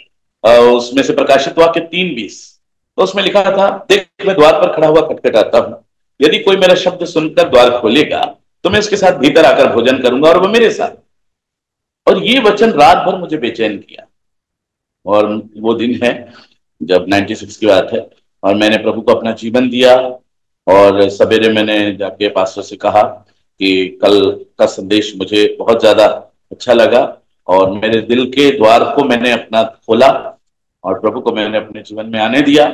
उसमें से प्रकाशित हुआ कि 3:20, तो उसमें लिखा था, देख मैं द्वार पर खड़ा हुआ खटखटाता हूँ, यदि कोई मेरा शब्द सुनकर द्वार खोलेगा तो मैं उसके साथ भीतर आकर भोजन करूंगा और वो मेरे साथ। और ये वचन रात भर मुझे बेचैन किया। और वो दिन है जब 96 की बात है, और मैंने प्रभु को अपना जीवन दिया। और सवेरे मैंने जाके पास्टर से कहा कि कल का संदेश मुझे बहुत ज्यादा अच्छा लगा, और मेरे दिल के द्वार को मैंने अपना खोला और प्रभु को मैंने अपने जीवन में आने दिया।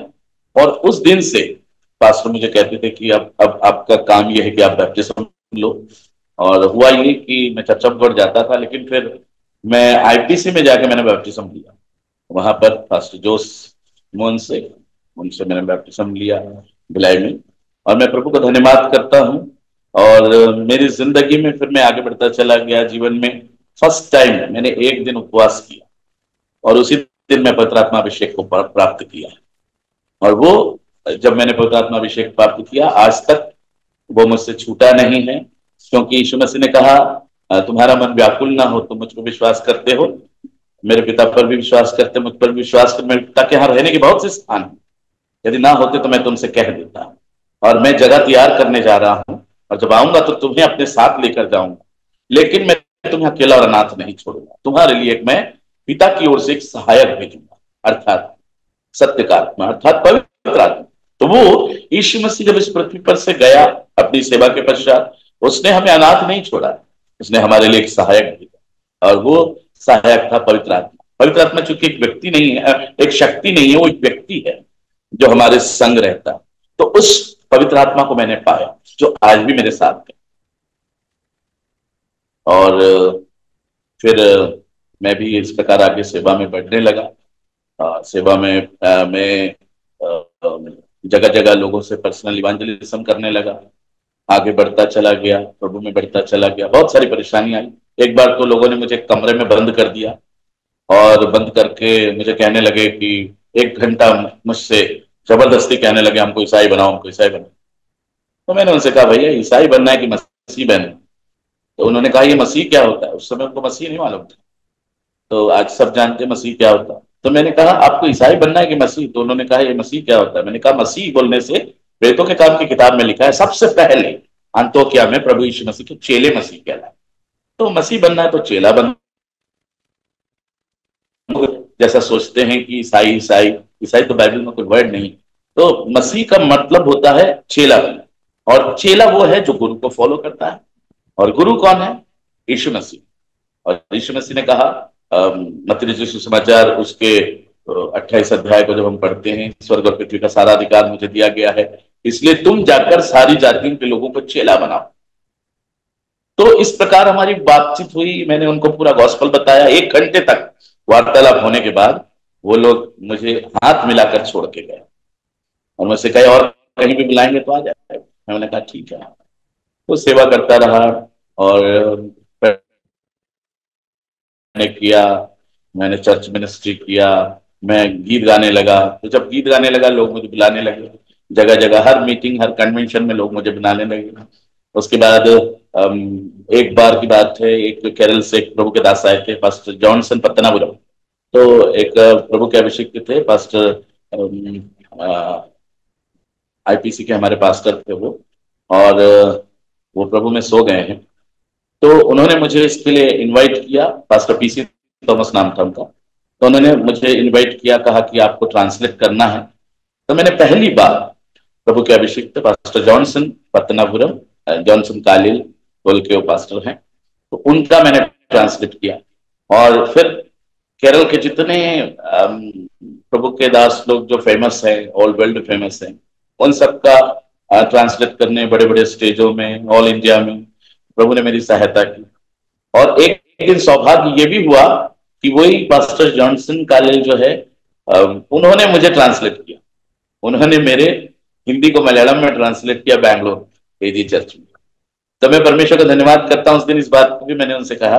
और उस दिन से पास्टर मुझे कहते थे कि अब आपका काम यह है कि आप बैप्टिज्म लो। और हुआ ये कि मैं चर्च ऑफ गॉड जाता था, लेकिन फिर मैं आईपीसी में जाके मैंने बैप्टिज्म लिया। वहां पर पास्टर जोस मोहन से, उनसे मैंने बैप्टिज्म लिया भिलाई में। और मैं प्रभु का धन्यवाद करता हूँ। और मेरी जिंदगी में फिर मैं आगे बढ़ता चला गया जीवन में। फर्स्ट टाइम मैंने एक दिन उपवास किया और उसी दिन मैं पवित्र आत्मा अभिषेक को प्राप्त किया। और वो, जब मैंने पवित्र आत्मा अभिषेक प्राप्त किया, आज तक वो मुझसे छूटा नहीं है। क्योंकि यीशु मसीह ने कहा, तुम्हारा मन व्याकुल ना हो, तुम मुझ पर विश्वास करते हो, मेरे पिता पर भी विश्वास करते, मुझ पर भी विश्वास कर, मेरे पिता के यहाँ रहने के बहुत से स्थान हैं, यदि ना होते तो मैं तुमसे कह देता। और मैं जगह तैयार करने जा रहा हूं, और जब आऊंगा तो तुम्हें अपने साथ लेकर जाऊंगा। लेकिन मैं तुम्हें अकेला और अनाथ नहीं छोड़ूंगा, तुम्हारे लिए एक मैं पिता की ओर से एक सहायक भेजूंगा, अर्थात सत्य का आत्मा, अर्थात पवित्र आत्मा। तो वो यीशु मसीह जब इस पृथ्वी पर से गया अपनी सेवा के पश्चात, उसने हमें अनाथ नहीं छोड़ा, उसने हमारे लिए एक सहायक भेजा। और वो सहायक था पवित्र आत्मा। पवित्र आत्मा चूंकि एक व्यक्ति नहीं है, एक शक्ति नहीं है, वो एक व्यक्ति है जो हमारे संग रहता। तो उस पवित्र आत्मा को मैंने पाया जो आज भी मेरे साथ है। और फिर मैं भी इस प्रकार आगे सेवा में बढ़ने लगा। सेवा में मैं जगह जगह लोगों से पर्सनल इवांजलिज्म करने लगा, आगे बढ़ता चला गया, प्रभु में बढ़ता चला गया। बहुत सारी परेशानी आई। एक बार तो लोगों ने मुझे कमरे में बंद कर दिया और बंद करके मुझे कहने लगे कि 1 घंटा मुझसे जबरदस्ती कहने लगे हमको ईसाई बनाओ, हमको ईसाई बनाओ। तो मैंने उनसे कहा भैया ईसाई बनना है कि मसीह बनना है? तो उन्होंने कहा ये मसीह क्या होता है। उस समय उनको मसीह नहीं मालूम था, तो आज सब जानते हैं मसीह क्या होता है। तो मैंने कहा आपको ईसाई बनना है कि मसीह? तो उन्होंने कहा ये मसीह क्या होता है। मैंने कहा मसीह बोलने से वेदों के काम की किताब में लिखा है सबसे पहले अंतोकिया में प्रभु यीशु मसीह के चेले मसीह कहलाए। तो मसीह बनना है तो चेला बनना। जैसा सोचते हैं कि ईसाई ईसाई ईसाई तो बाइबल में कोई वर्ड नहीं। तो मसीह का मतलब होता है चेला बनना, और चेला वो है जो गुरु को फॉलो करता है। और गुरु कौन है? यीशु मसीह। और यीशु मसीह ने कहा मत्ती रचित सुसमाचार उसके 28 अध्याय को जब हम पढ़ते हैं, स्वर्ग और पृथ्वी का सारा अधिकार मुझे दिया गया है, इसलिए तुम जाकर सारी जातियों के लोगों को चेला बनाओ। तो इस प्रकार हमारी बातचीत हुई, मैंने उनको पूरा गॉस्पल बताया। 1 घंटे तक वार्तालाप होने के बाद वो लोग मुझे हाथ मिलाकर छोड़ के गए और मुझसे कहे और कहीं भी बुलाएंगे तो आ जाए। मैंने कहा ठीक है। तो सेवा करता रहा और मैंने किया, मैंने चर्च मिनिस्ट्री किया, मैं गीत गाने लगा। तो जब गीत गाने लगा लोग मुझे बुलाने लगे जगह जगह, हर मीटिंग हर कन्वेंशन में लोग मुझे बुलाने लगे। उसके बाद एक बार की बात है, एक केरल से एक प्रभु के दास आए थे, पास्टर जॉनसन पत्तनापुरम। तो एक प्रभु के अभिषेक थे पास्टर, आईपीसी के हमारे पास्टर थे वो, और वो प्रभु में सो गए हैं। तो उन्होंने मुझे इसके लिए इनवाइट किया, पास्टर पीसी थॉमस नाम था उनका। तो उन्होंने मुझे इनवाइट किया, कहा कि आपको ट्रांसलेट करना है। तो मैंने पहली बार प्रभु के अभिषेक थे पास्टर जॉनसन पत्तनापुरम, जॉनसन कालिल बोल के वो पास्टर हैं, तो उनका मैंने ट्रांसलेट किया। और फिर केरल के जितने प्रभु के दास लोग जो फेमस हैं, ऑल वर्ल्ड फेमस हैं, उन सबका ट्रांसलेट करने बड़े बड़े स्टेजों में, ऑल इंडिया में प्रभु ने मेरी सहायता की। और एक दिन सौभाग्य ये भी हुआ कि वही पास्टर जॉनसन कालेल जो है, उन्होंने मुझे ट्रांसलेट किया। उन्होंने मेरे हिंदी को मलयालम में ट्रांसलेट किया बैंगलोर एजी चर्च में। तो मैं परमेश्वर का धन्यवाद करता हूं। उस दिन इस बात को भी मैंने उनसे कहा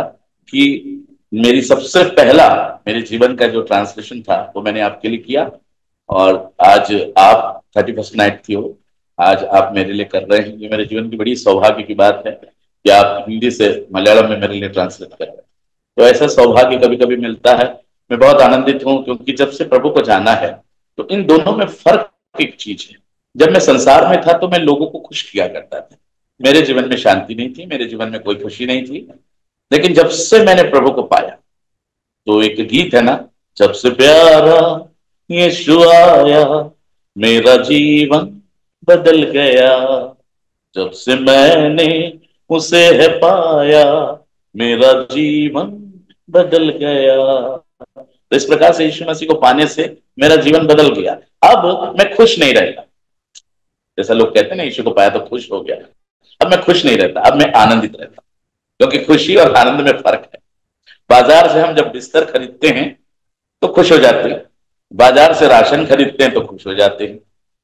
कि मेरी सबसे पहला मेरे जीवन का जो ट्रांसलेशन था वो मैंने आपके लिए किया, और आज आप 31st नाइट की हो, आज आप मेरे लिए कर रहे हैं। ये मेरे जीवन की बड़ी सौभाग्य की बात है कि आप हिंदी से मलयालम में मेरे लिए ट्रांसलेट कर रहे हैं। तो ऐसा सौभाग्य कभी कभी मिलता है। मैं बहुत आनंदित हूं, क्योंकि जब से प्रभु को जाना है तो इन दोनों में फर्क एक चीज है। जब मैं संसार में था तो मैं लोगों को खुश किया करता था, मेरे जीवन में शांति नहीं थी, मेरे जीवन में कोई खुशी नहीं थी। लेकिन जब से मैंने प्रभु को पाया, तो एक गीत है ना, जब से प्यारा यीशु आया मेरा जीवन बदल गया, जब से मैंने उसे है पाया मेरा जीवन बदल गया। तो इस प्रकार से यीशु मसीह को पाने से मेरा जीवन बदल गया। अब मैं खुश नहीं रहता, जैसा लोग कहते हैं ना यीशु को पाया तो खुश हो गया। अब मैं खुश नहीं रहता, अब मैं आनंदित रहता, क्योंकि खुशी और आनंद में फर्क है। बाजार से हम जब बिस्तर खरीदते हैं तो खुश हो जाते हैं, बाजार से राशन खरीदते हैं तो खुश हो जाते हैं,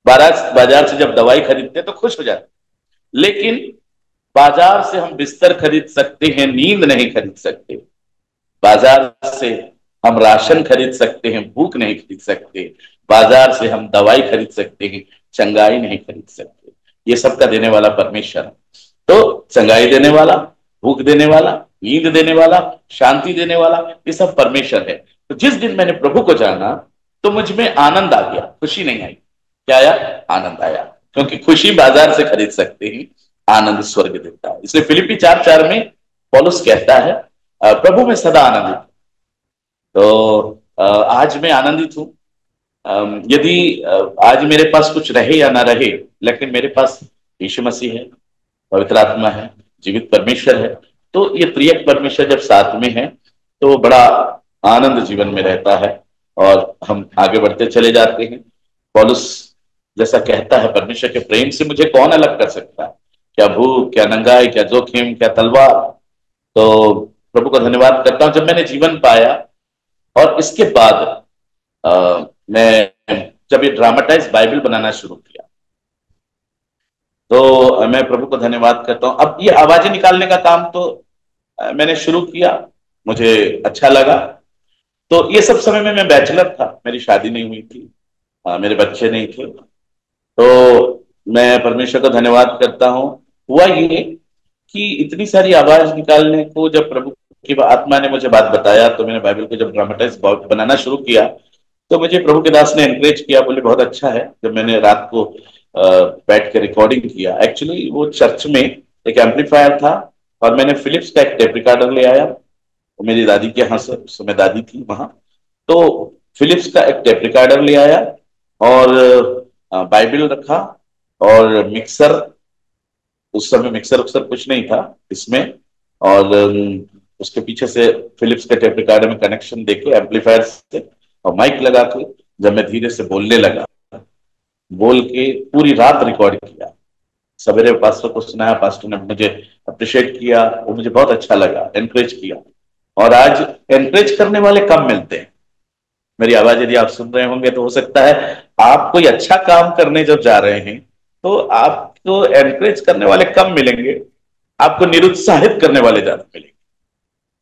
बाजार से जब दवाई खरीदते हैं तो खुश हो जाते हैं। लेकिन बाजार से हम बिस्तर खरीद सकते हैं, नींद नहीं खरीद सकते। बाजार से हम राशन खरीद सकते हैं, भूख नहीं खरीद सकते। बाजार से हम दवाई खरीद सकते हैं, चंगाई नहीं खरीद सकते। ये सबका देने वाला परमेश्वर है। तो चंगाई देने वाला, भूख देने वाला, नींद देने वाला, शांति देने वाला, ये सब परमेश्वर है। तो जिस दिन मैंने प्रभु को जाना तो मुझ में आनंद आ गया, खुशी नहीं आई। क्या आया? आनंद आया, क्योंकि खुशी बाजार से खरीद सकते हैं, आनंद स्वर्ग देता है। इसलिए फिलिप्पी 4:4 में पौलुस कहता है प्रभु में सदा आनंदित। तो आज मैं आनंदित हूं। यदि आज मेरे पास कुछ रहे या ना रहे, लेकिन मेरे पास यीशु मसीह है, पवित्र आत्मा है, जीवित परमेश्वर है। तो ये त्रिएक परमेश्वर जब साथ में है तो बड़ा आनंद जीवन में रहता है और हम आगे बढ़ते चले जाते हैं। पौलुस जैसा कहता है, परमेश्वर के प्रेम से मुझे कौन अलग कर सकता है? क्या भूख, क्या नंगाई, क्या जोखिम, क्या तलवार। तो प्रभु का धन्यवाद करता हूँ। जब मैंने जीवन पाया और इसके बाद मैं जब ये ड्रामेटाइज बाइबल बनाना शुरू किया, तो मैं प्रभु को धन्यवाद करता हूँ। अब ये आवाजें निकालने का काम तो मैंने शुरू किया, मुझे अच्छा लगा। तो ये सब समय में मैं बैचलर था, मेरी शादी नहीं हुई थी, मेरे बच्चे नहीं थे। तो मैं परमेश्वर का धन्यवाद करता हूँ। हुआ ये कि इतनी सारी आवाज निकालने को जब प्रभु की आत्मा ने मुझे बात बताया, तो मैंने बाइबल को जब ड्रामेटाइज बनाना शुरू किया, तो मुझे प्रभु के दास ने एनकरेज किया, बोले बहुत अच्छा है। जब मैंने रात को बैठ के रिकॉर्डिंग किया, एक्चुअली वो चर्च में एक एम्पलीफायर था और मैंने फिलिप्स का एक टेप रिकॉर्डर ले आया, वो मेरी दादी के यहाँ से, उस समय दादी थी वहां, तो फिलिप्स का एक टेप रिकॉर्डर ले आया और बाइबल रखा और मिक्सर, उस समय मिक्सर उक्सर कुछ नहीं था इसमें, और उसके पीछे से फिलिप्स के टेप रिकॉर्डर में कनेक्शन देके एम्पलीफायर से और माइक लगा के जब मैं धीरे से बोलने लगा, बोल के पूरी रात रिकॉर्ड किया। सवेरे पास्टर को सुनाया, पास्टर ने मुझे अप्रिशिएट किया, वो मुझे बहुत अच्छा लगा, एनकरेज किया। और आज एनकरेज करने वाले कम मिलते हैं। मेरी आवाज यदि आप सुन रहे होंगे तो हो सकता है आप कोई अच्छा काम करने जब जा रहे हैं तो आपको एनकरेज करने वाले कम मिलेंगे, आपको निरुत्साहित करने वाले ज्यादा मिलेंगे।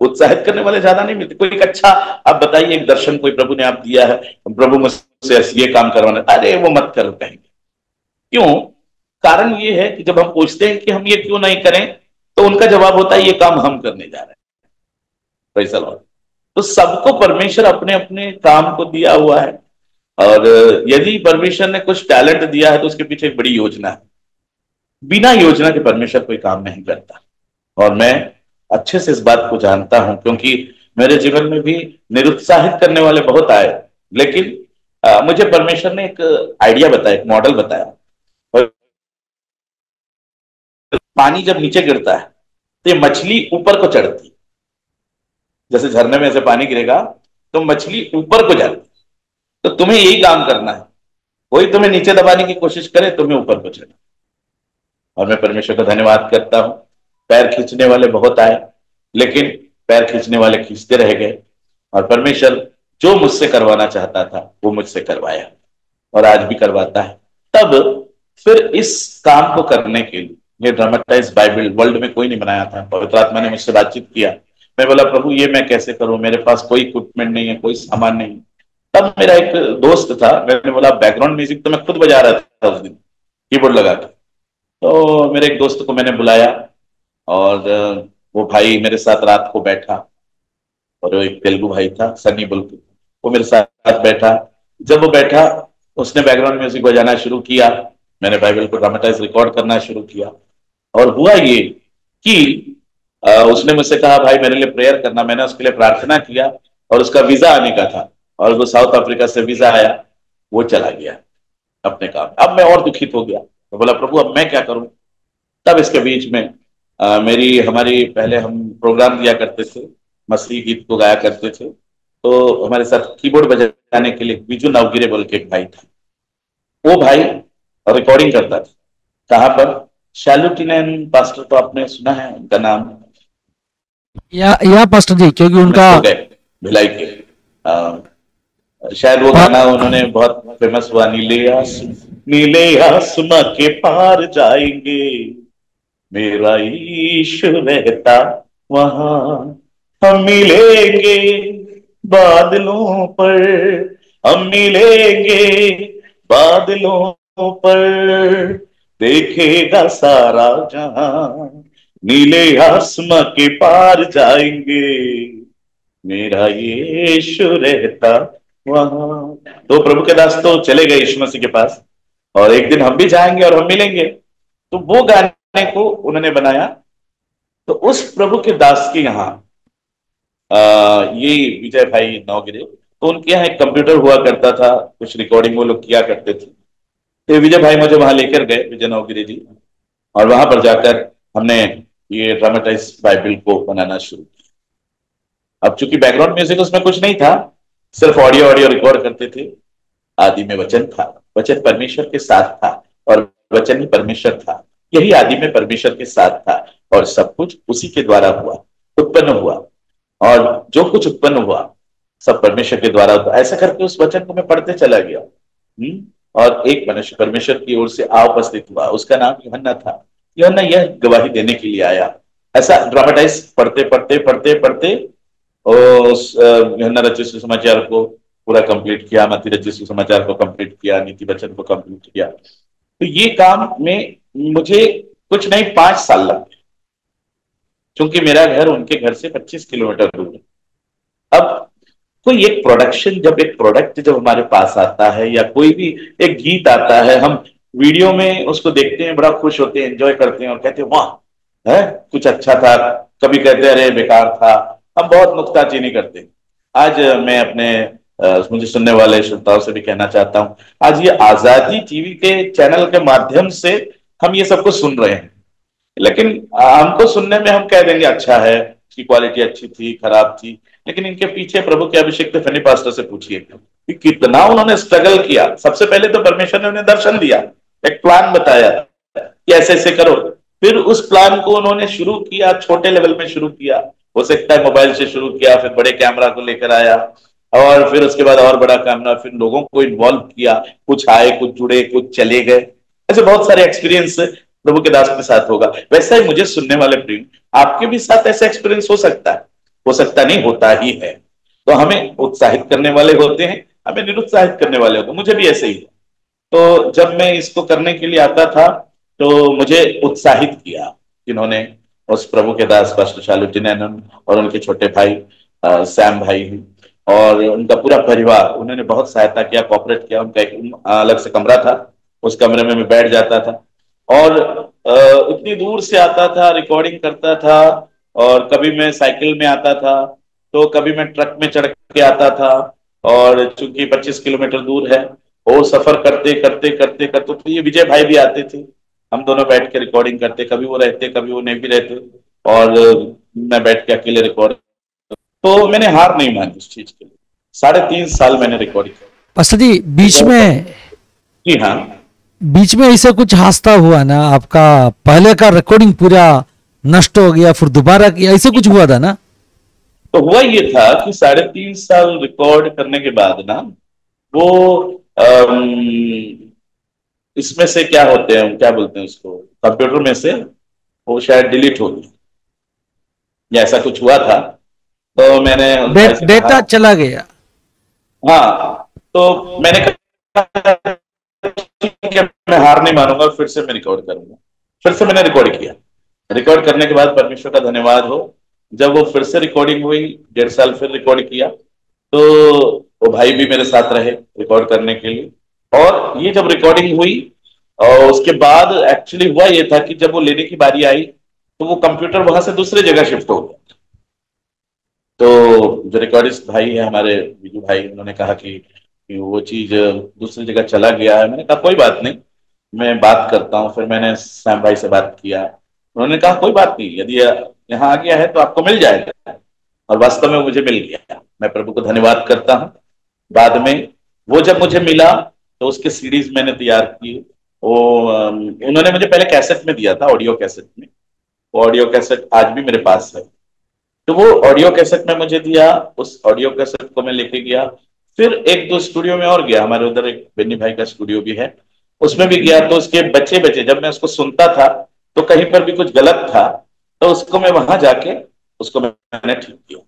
उत्साहित करने वाले ज्यादा नहीं मिलते। कोई एक अच्छा, आप बताइए एक दर्शन कोई प्रभु ने आप दिया है, प्रभु मुझसे ये काम करवाना, अरे वो मत करो कहेंगे। क्यों? कारण ये है कि जब हम पूछते हैं कि हम ये क्यों नहीं करें, तो उनका जवाब होता है ये काम हम करने जा रहे हैं। Praise the Lord. तो सबको परमेश्वर अपने अपने काम को दिया हुआ है, और यदि परमेश्वर ने कुछ टैलेंट दिया है तो उसके पीछे एक बड़ी योजना है। बिना योजना के परमेश्वर कोई काम नहीं करता, और मैं अच्छे से इस बात को जानता हूं, क्योंकि मेरे जीवन में भी निरुत्साहित करने वाले बहुत आए, लेकिन मुझे परमेश्वर ने एक आइडिया बताया, एक मॉडल बताया। पानी जब नीचे गिरता है तो ये मछली ऊपर को चढ़ती, जैसे झरने में से पानी गिरेगा तो मछली ऊपर को जाती। तो तुम्हें यही काम करना है, कोई तुम्हें नीचे दबाने की कोशिश करे, तुम्हें ऊपर को चढ़ना। और मैं परमेश्वर का धन्यवाद करता हूं, पैर खींचने वाले बहुत आए, लेकिन पैर खींचने वाले खींचते रह गए, और परमेश्वर जो मुझसे करवाना चाहता था वो मुझसे करवाया, और आज भी करवाता है। तब फिर इस काम को करने के लिए, ये ड्रामेटाइज बाइबल वर्ल्ड में कोई नहीं बनाया था, पवित्र आत्मा ने मुझसे बातचीत किया। मैं बोला प्रभु ये मैं कैसे करूं, मेरे पास कोई इक्विपमेंट नहीं है, कोई सामान नहीं। तब मेरा एक दोस्त था, मैंने बोला बैकग्राउंड म्यूजिक तो मैं खुद बजा रहा था उस दिन कीबोर्ड लगा के, तो मेरे एक दोस्त को मैंने बुलाया, और वो भाई मेरे साथ रात को बैठा, और वो एक तेलुगु भाई था सनी बोल के, वो मेरे साथ बैठा। जब वो बैठा उसने बैकग्राउंड म्यूजिक बजाना शुरू किया, मैंने बाइबल को ड्रामेटाइज रिकॉर्ड करना शुरू किया। और हुआ ये कि उसने मुझसे कहा भाई मेरे लिए प्रेयर करना, मैंने उसके लिए प्रार्थना किया, और उसका वीजा आने का था, और वो साउथ अफ्रीका से वीजा आया, वो चला गया अपने काम। अब मैं और दुखित हो गया, तो बोला प्रभु अब मैं क्या करूं। तब इसके बीच में हमारी पहले हम प्रोग्राम दिया करते थे, मसीही गीत को गाया करते थे, तो हमारे साथ कीबोर्ड बजाने के लिए बिजू नवगिरे बोल के एक भाई था, वो भाई रिकॉर्डिंग करता था। कहाँ पर? शैलुटिनन पास्टर, तो आपने सुना है उनका नाम? या पास्टर जी, क्योंकि उनका भिलाई के शायद वो गाना उन्होंने बहुत फेमस हुआ, नीले आसमां के पार जाएंगे, मेरा ईश रहता वहां, हम मिलेंगे बादलों पर, हम मिलेंगे बादलों पर, देखेगा सारा जहां, नीले आसमां के पार जाएंगे, मेरा यीशु रहता वहां। तो प्रभु के दास तो चले गए यीशु मसीह के पास, और एक दिन हम भी जाएंगे और हम मिलेंगे। तो वो गाने को उन्होंने बनाया। तो उस प्रभु के दास के यहाँ ये विजय भाई नौगिरे, तो उनके यहाँ एक कंप्यूटर हुआ करता था, कुछ रिकॉर्डिंग वो लोग किया करते थे। तो विजय भाई मुझे वहां लेकर गए, विजय नौगिरे जी, और वहां पर जाकर हमने ये ड्रामेटाइज बाइबल को बनाना शुरू किया। अब चूंकि बैकग्राउंड म्यूजिक उसमें कुछ नहीं था, सिर्फ ऑडियो ऑडियो रिकॉर्ड करते थे। आदि में वचन था, वचन परमेश्वर के साथ था, और वचन ही परमेश्वर था। यही आदि में परमेश्वर के साथ था, और सब कुछ उसी के द्वारा हुआ, उत्पन्न हुआ। और जो कुछ उत्पन्न हुआ सब परमेश्वर के द्वारा होता। ऐसा करके उस वचन को मैं पढ़ते चला गया। और एक मनुष्य परमेश्वर की ओर से आ उपस्थित हुआ, उसका नाम यूहन्ना था। यूहन्ना यह गवाही देने के लिए आया। ऐसा ड्रामेटाइज पढ़ते पढ़ते पढ़ते पढ़ते उस यूहन्ना रचित सुसमाचार को पूरा कंप्लीट किया, मत्ती रचित सुसमाचार को कंप्लीट किया, नीति वचन को कंप्लीट किया। तो ये काम में मुझे कुछ नहीं 5 साल लग गए, क्योंकि मेरा घर उनके घर से 25 किलोमीटर दूर है। अब कोई एक प्रोडक्शन, जब एक प्रोडक्ट जब हमारे पास आता है या कोई भी एक गीत आता है, हम वीडियो में उसको देखते हैं, बड़ा खुश होते हैं, एंजॉय करते हैं और कहते हैं वाह है कुछ अच्छा था। कभी कहते हैं अरे बेकार था। हम बहुत नुक्ताचीनी करते हैं। आज मैं अपने मुझे सुनने वाले श्रोताओं से भी कहना चाहता हूं, आज ये आजादी टीवी के चैनल के माध्यम से हम ये सब कुछ सुन रहे हैं, लेकिन हमको सुनने में हम कह देंगे अच्छा है, इसकी क्वालिटी अच्छी थी, खराब थी, लेकिन इनके पीछे प्रभु के अभिषेक थे फनी पास्टर से पूछिए कि कितना उन्होंने स्ट्रगल किया। सबसे पहले तो परमेश्वर ने उन्हें दर्शन दिया, एक प्लान बताया कि ऐसे ऐसे करो। फिर उस प्लान को उन्होंने शुरू किया, छोटे लेवल में शुरू किया, हो सकता है मोबाइल से शुरू किया, फिर बड़े कैमरा को लेकर आया, और फिर उसके बाद और बड़ा कैमरा, फिर लोगों को इन्वॉल्व किया, कुछ आए, कुछ जुड़े, कुछ चले गए। ऐसे बहुत सारे एक्सपीरियंस प्रभु के दास के साथ होगा। वैसा ही मुझे सुनने वाले प्रिय, आपके भी साथ ऐसा एक्सपीरियंस हो सकता है, हो सकता नहीं, होता ही है। तो हमें उत्साहित करने वाले होते हैं, हमें निरुत्साहित करने वाले होते हैं। मुझे भी ऐसे ही है। तो जब मैं इसको करने के लिए आता था तो मुझे उत्साहित किया जिन्होंने, उस प्रभु के दास पास्टर शालू टिनैनन और उनके छोटे भाई सैम भाई और उनका पूरा परिवार, उन्होंने बहुत सहायता किया, कॉपरेट किया। उनका एक अलग से कमरा था, उस कमरे में मैं बैठ जाता था और इतनी दूर से आता था, रिकॉर्डिंग करता था। और कभी मैं साइकिल में आता था, तो कभी मैं ट्रक में चढ़ के आता था। और चूंकि 25 किलोमीटर दूर है, वो सफर करते करते करते करते, तो ये विजय भाई भी आते थे, हम दोनों बैठ के रिकॉर्डिंग करते। कभी वो रहते, कभी वो नहीं भी रहते, और मैं बैठ के अकेले रिकॉर्ड। तो मैंने हार नहीं मानी उस चीज के लिए। 3.5 साल मैंने रिकॉर्डिंग किया। पास्टर जी जी हाँ, बीच में ऐसा कुछ हादसा हुआ ना, आपका पहले का रिकॉर्डिंग पूरा नष्ट हो गया, फिर दोबारा किया, ऐसे कुछ हुआ था ना? तो हुआ ये था कि 3.5 साल रिकॉर्ड करने के बाद ना, वो इसमें से क्या होते हैं, क्या बोलते हैं उसको, कंप्यूटर में से वो शायद डिलीट हो गई या ऐसा कुछ हुआ था। तो मैंने डेटा चला गया। हाँ, तो मैंने कहा कि मैं हार नहीं मानूंगा, फिर से मैं रिकॉर्ड करूंगा। फिर से मैंने रिकॉर्ड किया। रिकॉर्ड करने के बाद परमेश्वर का धन्यवाद हो, जब वो फिर से रिकॉर्डिंग हुई, 1.5 साल फिर रिकॉर्ड किया, तो वो भाई भी मेरे साथ रहे रिकॉर्ड करने के लिए। और ये जब रिकॉर्डिंग हुई और उसके बाद एक्चुअली हुआ ये था कि जब वो लेने की बारी आई, तो वो कंप्यूटर वहां से दूसरी जगह शिफ्ट हो गया। तो जो रिकॉर्डिस्ट भाई है हमारे विजू भाई, उन्होंने कहा कि वो चीज दूसरी जगह चला गया है। मैंने कहा कोई बात नहीं, मैं बात करता हूँ। फिर मैंने सैम भाई से बात किया, उन्होंने कहा कोई बात नहीं, यदि यहाँ आ गया है तो आपको मिल जाएगा। और वास्तव में मुझे मिल गया। मैं प्रभु को धन्यवाद करता हूँ। बाद में वो जब मुझे मिला तो उसके सीरीज मैंने तैयार की। वो उन्होंने मुझे पहले कैसेट में दिया था, ऑडियो कैसेट में। वो ऑडियो कैसेट आज भी मेरे पास है। तो वो ऑडियो कैसेट में मुझे दिया, उस ऑडियो कैसेट को मैं लेके गया। फिर 1-2 स्टूडियो में और गया, हमारे उधर एक बेन्नी भाई का स्टूडियो भी है, उसमें भी गया। तो उसके बच्चे बच्चे जब मैं उसको सुनता था तो कहीं पर भी कुछ गलत था, तो उसको मैं वहां जाके उसको मैंने ठीक किया।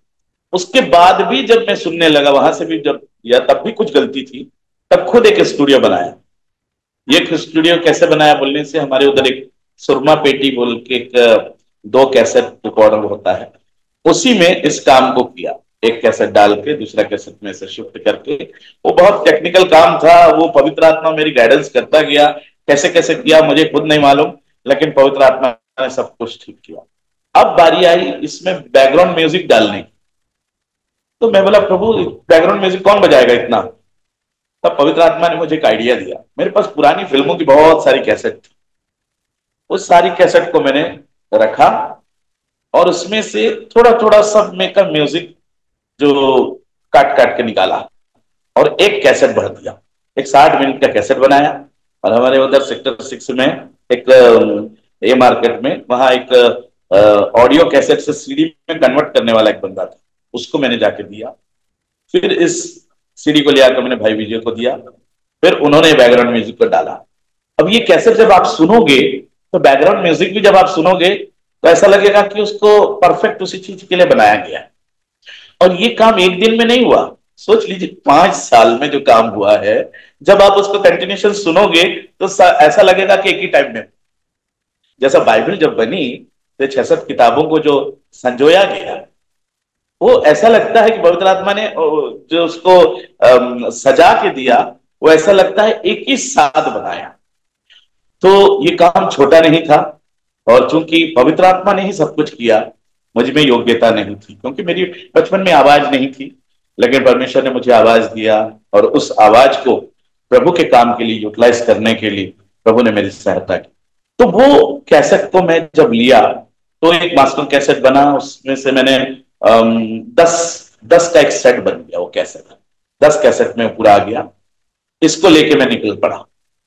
उसके बाद भी जब मैं सुनने लगा वहां से भी, जब या तब भी कुछ गलती थी, तब खुद एक स्टूडियो बनाया। ये स्टूडियो कैसे बनाया बोलने से, हमारे उधर एक सुरमा पेटी बोल के एक 2 कैसेट रिकॉर्डर होता है, उसी में इस काम को किया। एक कैसेट डाल के दूसरा कैसेट में से शिफ्ट करके, वो बहुत टेक्निकल काम था। वो पवित्र आत्मा मेरी गाइडेंस करता गया, कैसे कैसे किया मुझे खुद नहीं मालूम, लेकिन पवित्र आत्मा ने सब कुछ ठीक किया। अब बारी आई इसमें बैकग्राउंड म्यूजिक डालने की। तो मैं बोला प्रभु बैकग्राउंड म्यूजिक कौन बजाएगा इतना? तब पवित्र आत्मा ने मुझे एक आइडिया दिया। मेरे पास पुरानी फिल्मों की बहुत सारी कैसेट थी, उस सारी कैसेट को मैंने रखा और उसमें से थोड़ा थोड़ा सब मेकअप म्यूजिक जो काट काट के निकाला और एक कैसेट भर दिया। एक 60 मिनट का कैसेट बनाया। और हमारे उधर सेक्टर 6 में एक ए मार्केट में, वहां एक ऑडियो कैसेट से सीडी में कन्वर्ट करने वाला एक बंदा था। उसको मैंने जाके दिया। फिर इस सीडी को ले आकर मैंने भाई विजय को दिया, फिर उन्होंने बैकग्राउंड म्यूजिक को डाला। अब ये कैसेट जब आप सुनोगे तो बैकग्राउंड म्यूजिक भी जब आप सुनोगे तो ऐसा लगेगा कि उसको परफेक्ट उसी चीज के लिए बनाया गया है। और ये काम एक दिन में नहीं हुआ, सोच लीजिए 5 साल में जो काम हुआ है, जब आप उसको कंटिन्यूशन सुनोगे तो ऐसा लगेगा कि एक ही टाइम में। जैसा बाइबल जब बनी तो 66 किताबों को जो संजोया गया, वो ऐसा लगता है कि पवित्र आत्मा ने जो उसको सजा के दिया, वो ऐसा लगता है एक ही साथ बनाया। तो ये काम छोटा नहीं था, और चूंकि पवित्र आत्मा ने ही सब कुछ किया, मुझ में योग्यता नहीं थी, क्योंकि मेरी बचपन में आवाज नहीं थी, लेकिन परमेश्वर ने मुझे आवाज दिया, और उस आवाज को प्रभु के काम के लिए यूटिलाइज करने के लिए प्रभु ने मेरी सहायता की। तो वो कैसेट को मैं जब लिया तो एक मास्टर कैसेट बना, उसमें से मैंने 10 का एक सेट बन गया। वो कैसेट 10 कैसेट में पूरा आ गया। इसको लेके मैं निकल पड़ा,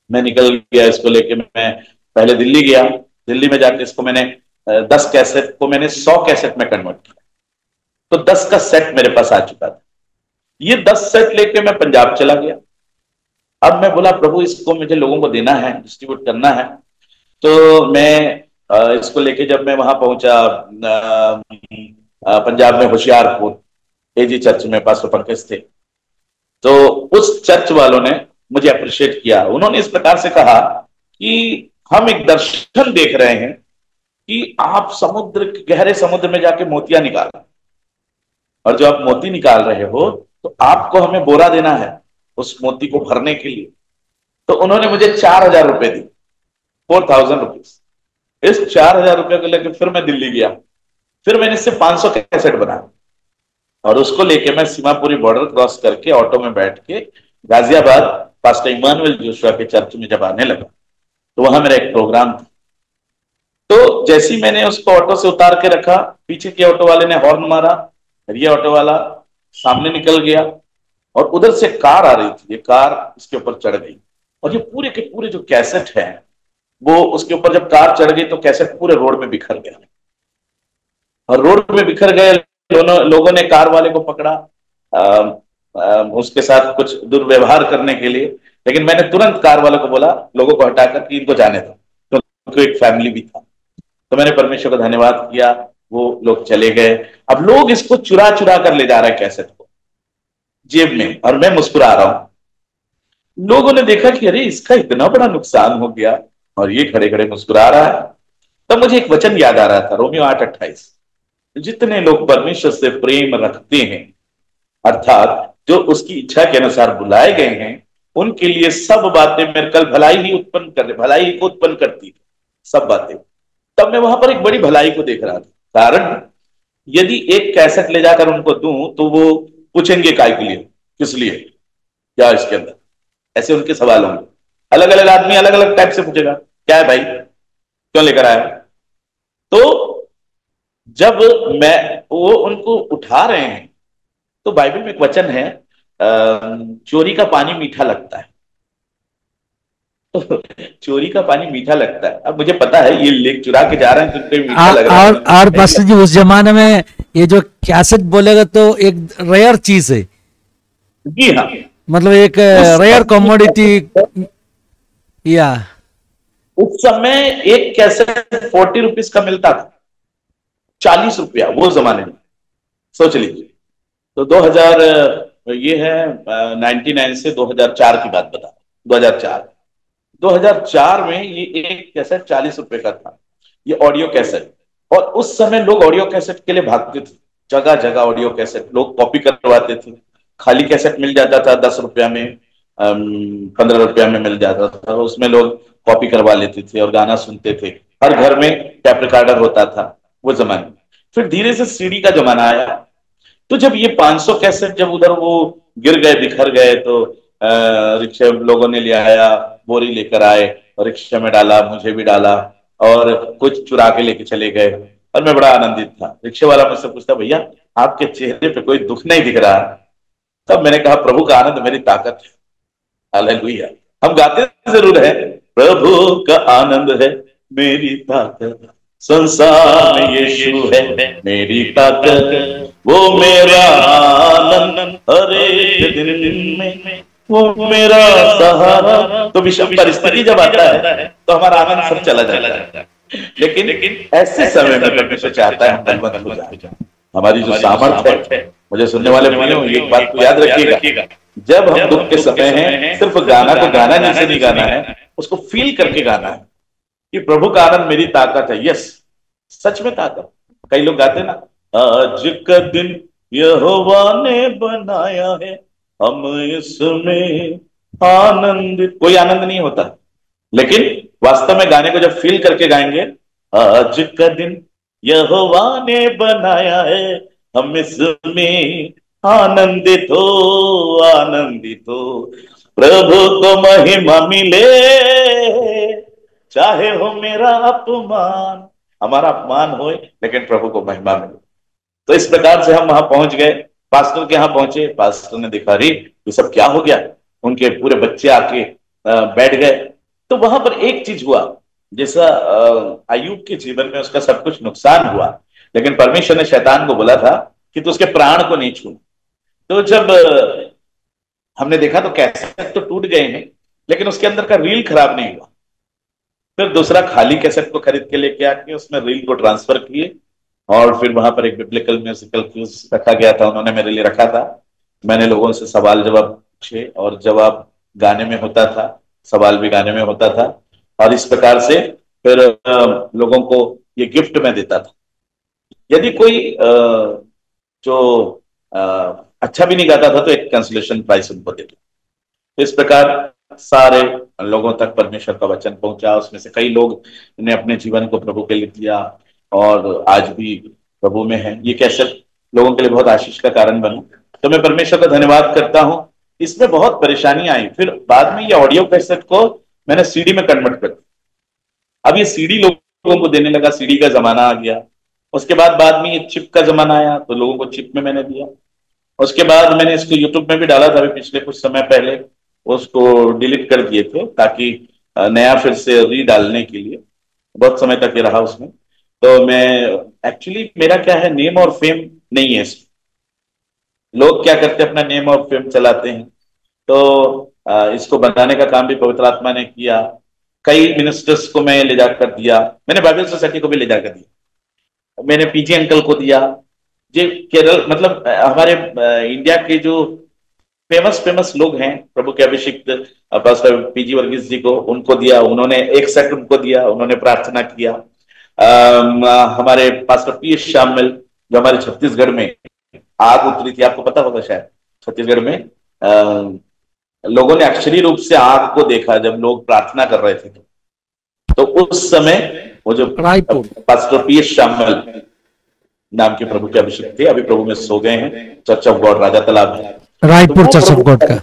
मैं निकल गया। इसको लेके मैं पहले दिल्ली गया, दिल्ली में जाके इसको मैंने 10 कैसेट को मैंने 100 कैसेट में कन्वर्ट किया। तो 10 का सेट मेरे पास आ चुका था। ये 10 सेट लेके मैं पंजाब चला गया। अब मैं बोला प्रभु इसको मुझे लोगों को देना है, डिस्ट्रीब्यूट करना है। तो मैं इसको लेके जब मैं वहां पहुंचा पंजाब में होशियारपुर एजी चर्च में पास्टर पंकज थे, तो उस चर्च वालों ने मुझे अप्रिशिएट किया। उन्होंने इस प्रकार से कहा कि हम एक दर्शन देख रहे हैं कि आप समुद्र, गहरे समुद्र में जाके मोतियां निकाल, और जो आप मोती निकाल रहे हो तो आपको हमें बोरा देना है उस मोती को भरने के लिए। तो उन्होंने मुझे 4,000 रुपए दी, 4,000 रुपीज। इस 4,000 रुपए को लेकर फिर मैं दिल्ली गया, फिर मैंने इससे 500 कैसेट बनाया, और उसको लेके मैं सीमापुरी बॉर्डर क्रॉस करके ऑटो में बैठ के गाजियाबाद पास्टर इमानुएल जोशुआ के चर्च में जब आने लगा, तो वहां मेरा एक प्रोग्राम था। तो जैसे ही मैंने उसको ऑटो से उतार के रखा, पीछे के ऑटो वाले ने हॉर्न मारा, ये ऑटो वाला सामने निकल गया, और उधर से कार आ रही थी, ये कार इसके ऊपर चढ़ गई, और ये पूरे के पूरे जो कैसेट है वो उसके ऊपर जब कार चढ़ गई तो कैसेट पूरे रोड में बिखर गया, और रोड में बिखर गए। लोगों ने कार वाले को पकड़ा, उसके साथ कुछ दुर्व्यवहार करने के लिए, लेकिन मैंने तुरंत कार वाले को बोला, लोगों को हटाकर कि इनको जाने दो, क्योंकि एक फैमिली भी था। तो मैंने परमेश्वर को धन्यवाद किया, वो लोग चले गए। अब लोग इसको चुरा चुरा कर ले जा रहे हैं कैसेट को जेब में, और मैं मुस्कुरा रहा हूं। लोगों ने देखा कि अरे इसका इतना बड़ा नुकसान हो गया, और ये खड़े खड़े मुस्कुरा रहा है। तब मुझे एक वचन याद आ रहा था, रोमियो 8:28, जितने लोग परमेश्वर से प्रेम रखते हैं, अर्थात जो उसकी इच्छा के अनुसार बुलाए गए हैं, उनके लिए सब बातें मेरे कल भलाई को उत्पन्न करती है, सब बातें। तब मैं वहां पर एक बड़ी भलाई को देख रहा था। कारण यदि एक कैसेट ले जाकर उनको दूं तो वो पूछेंगे काय के लिए, किस लिए, क्या इसके अंदर, ऐसे उनके सवाल होंगे। अलग अलग आदमी अलग अलग टाइप से पूछेगा, क्या है भाई, क्यों लेकर आया। तो जब मैं वो उनको उठा रहे हैं, तो बाइबल में एक वचन है, चोरी का पानी मीठा लगता है। तो चोरी का पानी मीठा लगता है। अब मुझे पता है ये लेक चुरा के जा रहे हैं तो मीठा लग रहा है। और पास्टर जी उस जमाने में ये जो कैसेट बोलेगा तो एक रेयर चीज है। जी हाँ, मतलब एक रेयर कमोडिटी। या उस समय एक कैसेट 40 रुपीज का मिलता था, 40 रुपया वो जमाने में, सोच लीजिए। तो 2000 ये है 99 से 2004 की बात बता, 2004 में ये एक कैसेट 40 रुपए का था, ये ऑडियो कैसेट। और उस समय लोग ऑडियो कैसेट के लिए भागते थे, जगह जगह ऑडियो कैसेट लोग कॉपी करवाते थे। खाली कैसेट मिल जाता था 10 रुपया में, 15 रुपया में मिल जाता था, उसमें लोग कॉपी करवा लेते थे और गाना सुनते थे। हर घर में टेप रिकॉर्डर होता था वो जमाने। फिर धीरे से सीडी का जमाना आया। तो जब ये 500 कैसेट जब उधर वो गिर गए, बिखर गए, तो रिक्शा लोगों ने ले आया, बोरी लेकर आए और रिक्शा में डाला, मुझे भी डाला, और कुछ चुरा के लेके चले गए। और मैं बड़ा आनंदित था। रिक्शे वाला मुझसे पूछता, भैया आपके चेहरे पे कोई दुख नहीं दिख रहा। तब मैंने कहा, प्रभु का आनंद मेरी ताकत है। हालेलुया। हम गाते जरूर है, प्रभु का आनंद है मेरी ताकत, संसार में यीशु है मेरी ताकत, वो मेरा आनंद हर एक दिन में, वो मेरा सहारा। तो विषम परिस्थिति जब आता है तो हमारा आनंद सब चला जाता है। लेकिन ऐसे समय में परमेश्वर चाहता है हम बलवंत हो जाए। हमारी जो सामर्थ्य है, मुझे सुनने वाले भाइयों एक बात को याद रखिएगा, जब हम दुख के समय हैं, सिर्फ गाना को गाना नहीं गाना है, उसको फील करके गाना है कि प्रभु का आनंद मेरी ताकत है। यस, सच में ताकत। कई लोग गाते ना, आज का दिन यहोवा ने बनाया है, हम इसमें आनंद। कोई आनंद नहीं होता, लेकिन वास्तव में गाने को जब फील करके गाएंगे, आज का दिन यहोवा ने बनाया है, हम इसमें आनंदित हो, आनंदित हो। प्रभु को महिमा मिले, चाहे हो मेरा अपमान, हमारा अपमान हो लेकिन प्रभु को महिमा मिले। तो इस प्रकार से हम वहां पहुंच गए, पास्टर के यहां पहुंचे। पास्टर ने देखा, अरे ये सब क्या हो गया। उनके पूरे बच्चे आके बैठ गए। तो वहां पर एक चीज हुआ, जैसा अय्यूब के जीवन में उसका सब कुछ नुकसान हुआ, लेकिन परमेश्वर ने शैतान को बोला था कि तू उसके प्राण को नहीं छूना। तो जब हमने देखा तो कैसेट तो टूट गए हैं, लेकिन उसके अंदर का रील खराब नहीं हुआ। फिर दूसरा खाली कैसेट को खरीद के लेके आके उसमें रील को ट्रांसफर किए, और फिर वहां पर एक बिब्लिकल म्यूजिकल क्यूज रखा गया था, उन्होंने मेरे लिए रखा था। मैंने लोगों से सवाल जवाब पूछे, और जवाब गाने में होता था, सवाल भी गाने में होता था। और इस प्रकार से फिर लोगों को ये गिफ्ट में देता था। यदि कोई जो अच्छा भी नहीं गाता था तो एक कंसोलेशन प्राइज उनको देता। तो इस प्रकार सारे लोगों तक परमेश्वर का वचन पहुंचा। उसमें से कई लोग ने अपने जीवन को प्रभु के लिए दिया और आज भी प्रभु में है। ये कैसे लोगों के लिए बहुत आशीष का कारण बना, तो मैं परमेश्वर का धन्यवाद करता हूं। इसमें बहुत परेशानी आई, फिर बाद में ये ऑडियो कैसेट को मैंने सीडी में कन्वर्ट कर दिया। अब ये सीडी लोगों को देने लगा, सीडी का जमाना आ गया। उसके बाद में ये चिप का जमाना आया, तो लोगों को चिप में मैंने दिया। उसके बाद मैंने इसको यूट्यूब में भी डाला था, अभी पिछले कुछ समय पहले उसको डिलीट कर दिए थे ताकि नया फिर से रीडालने के लिए। बहुत समय तक ये रहा उसमें। तो मैं एक्चुअली मेरा क्या है, नेम और फेम नहीं है इसमें। लोग क्या करते हैं, अपना नेम और फेम चलाते हैं। तो इसको बनाने का काम भी पवित्र आत्मा ने किया। कई मिनिस्टर्स को मैं ले जाकर दिया, मैंने बाइबल सोसाइटी को भी ले जाकर दिया, मैंने पीजी अंकल को दिया। ये केरल मतलब हमारे इंडिया के जो फेमस लोग हैं, प्रभु के अभिषिक्त पास्टर पीजी वर्गीस जी को, उनको दिया। उन्होंने एक सेट उनको दिया, उन्होंने प्रार्थना किया। हमारे पास्टर पीएस शामिल, जो हमारे छत्तीसगढ़ में आग उतरी थी, आपको पता होगा शायद, छत्तीसगढ़ में लोगों ने अक्षरी रूप से आग को देखा जब लोग प्रार्थना कर रहे थे। तो उस समय वो जो पास्टर पीएस शामिल नाम के प्रभु के अभिषेक थे, अभी प्रभु में सो गए हैं, चर्च ऑफ गॉड राजा तालाब है, रायपुर चर्च ऑफ गॉड का,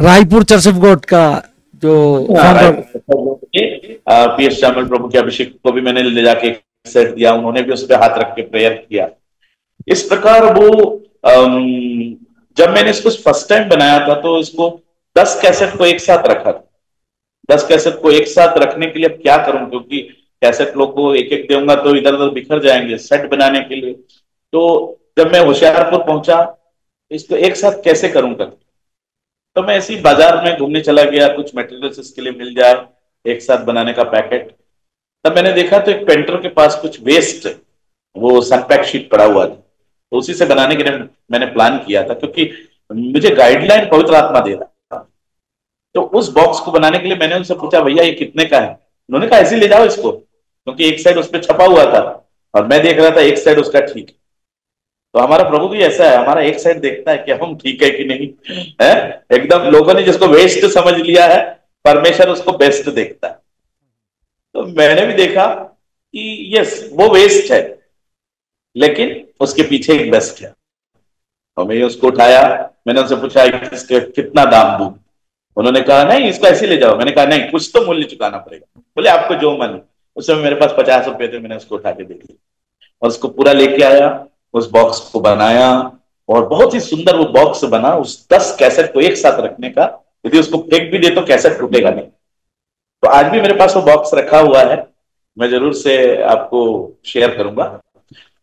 रायपुर चर्च ऑफ गॉड का जो पीएस शामिल प्रभु के अभिषेक को भी मैंने ले जाके सेट दिया, उन्होंने भी उस पर हाथ रख के प्रेयर किया। इस प्रकार वो जब मैंने इसको फर्स्ट टाइम बनाया था तो इसको 10 कैसेट को एक साथ रखा था। 10 कैसेट को एक साथ रखने के लिए अब क्या करूं, क्योंकि कैसेट लोग को एक एक दूंगा तो इधर उधर बिखर जाएंगे सेट बनाने के लिए। तो जब मैं होशियारपुर पहुंचा, इसको एक साथ कैसे करूंगा, तो मैं ऐसे ही बाजार में घूमने चला गया, कुछ मटेरियल्स इसके लिए मिल जाए एक साथ बनाने का पैकेट। तब मैंने देखा तो एक पेंटर के पास कुछ वेस्ट वो सनपैक शीट पड़ा हुआ था, तो उसी से बनाने के लिए मैंने प्लान किया था, क्योंकि मुझे गाइडलाइन पवित्र आत्मा दे रहा था। तो उस बॉक्स को बनाने के लिए मैंने उनसे पूछा, भैया ये कितने का है? उन्होंने कहा ऐसे ले जाओ इसको, क्योंकि एक साइड उस पर छपा हुआ था और मैं देख रहा था एक साइड उसका ठीक है। तो हमारा प्रभु भी ऐसा है, हमारा एक साइड देखता है कि हम ठीक है कि नहीं है। एकदम लोगों ने जिसको वेस्ट समझ लिया है, परमेश्वर उसको बेस्ट देखता है। तो मैंने भी देखा कि यस वो वेस्ट है, लेकिन उसके पीछे एक बेस्ट है। और मैं उसको उठाया, मैंने उनसे पूछा इसके कितना दाम दूं? उन्होंने कहा नहीं इसको ऐसे ले जाओ। मैंने कहा नहीं, कुछ तो मूल्य चुकाना पड़ेगा। बोले आपको जो मन। उस समय मेरे पास 50 रुपए थे, मैंने उसको उठा के दे दिया और उसको पूरा लेके आया, उस बॉक्स को बनाया और बहुत ही सुंदर वो बॉक्स बना उस 10 कैसेट को एक साथ रखने का। यदि उसको फेंक भी दे तो कैसेट टूटेगा नहीं। तो आज भी मेरे पास वो बॉक्स रखा हुआ है। मैं जरूर से आपको शेयर करूंगा।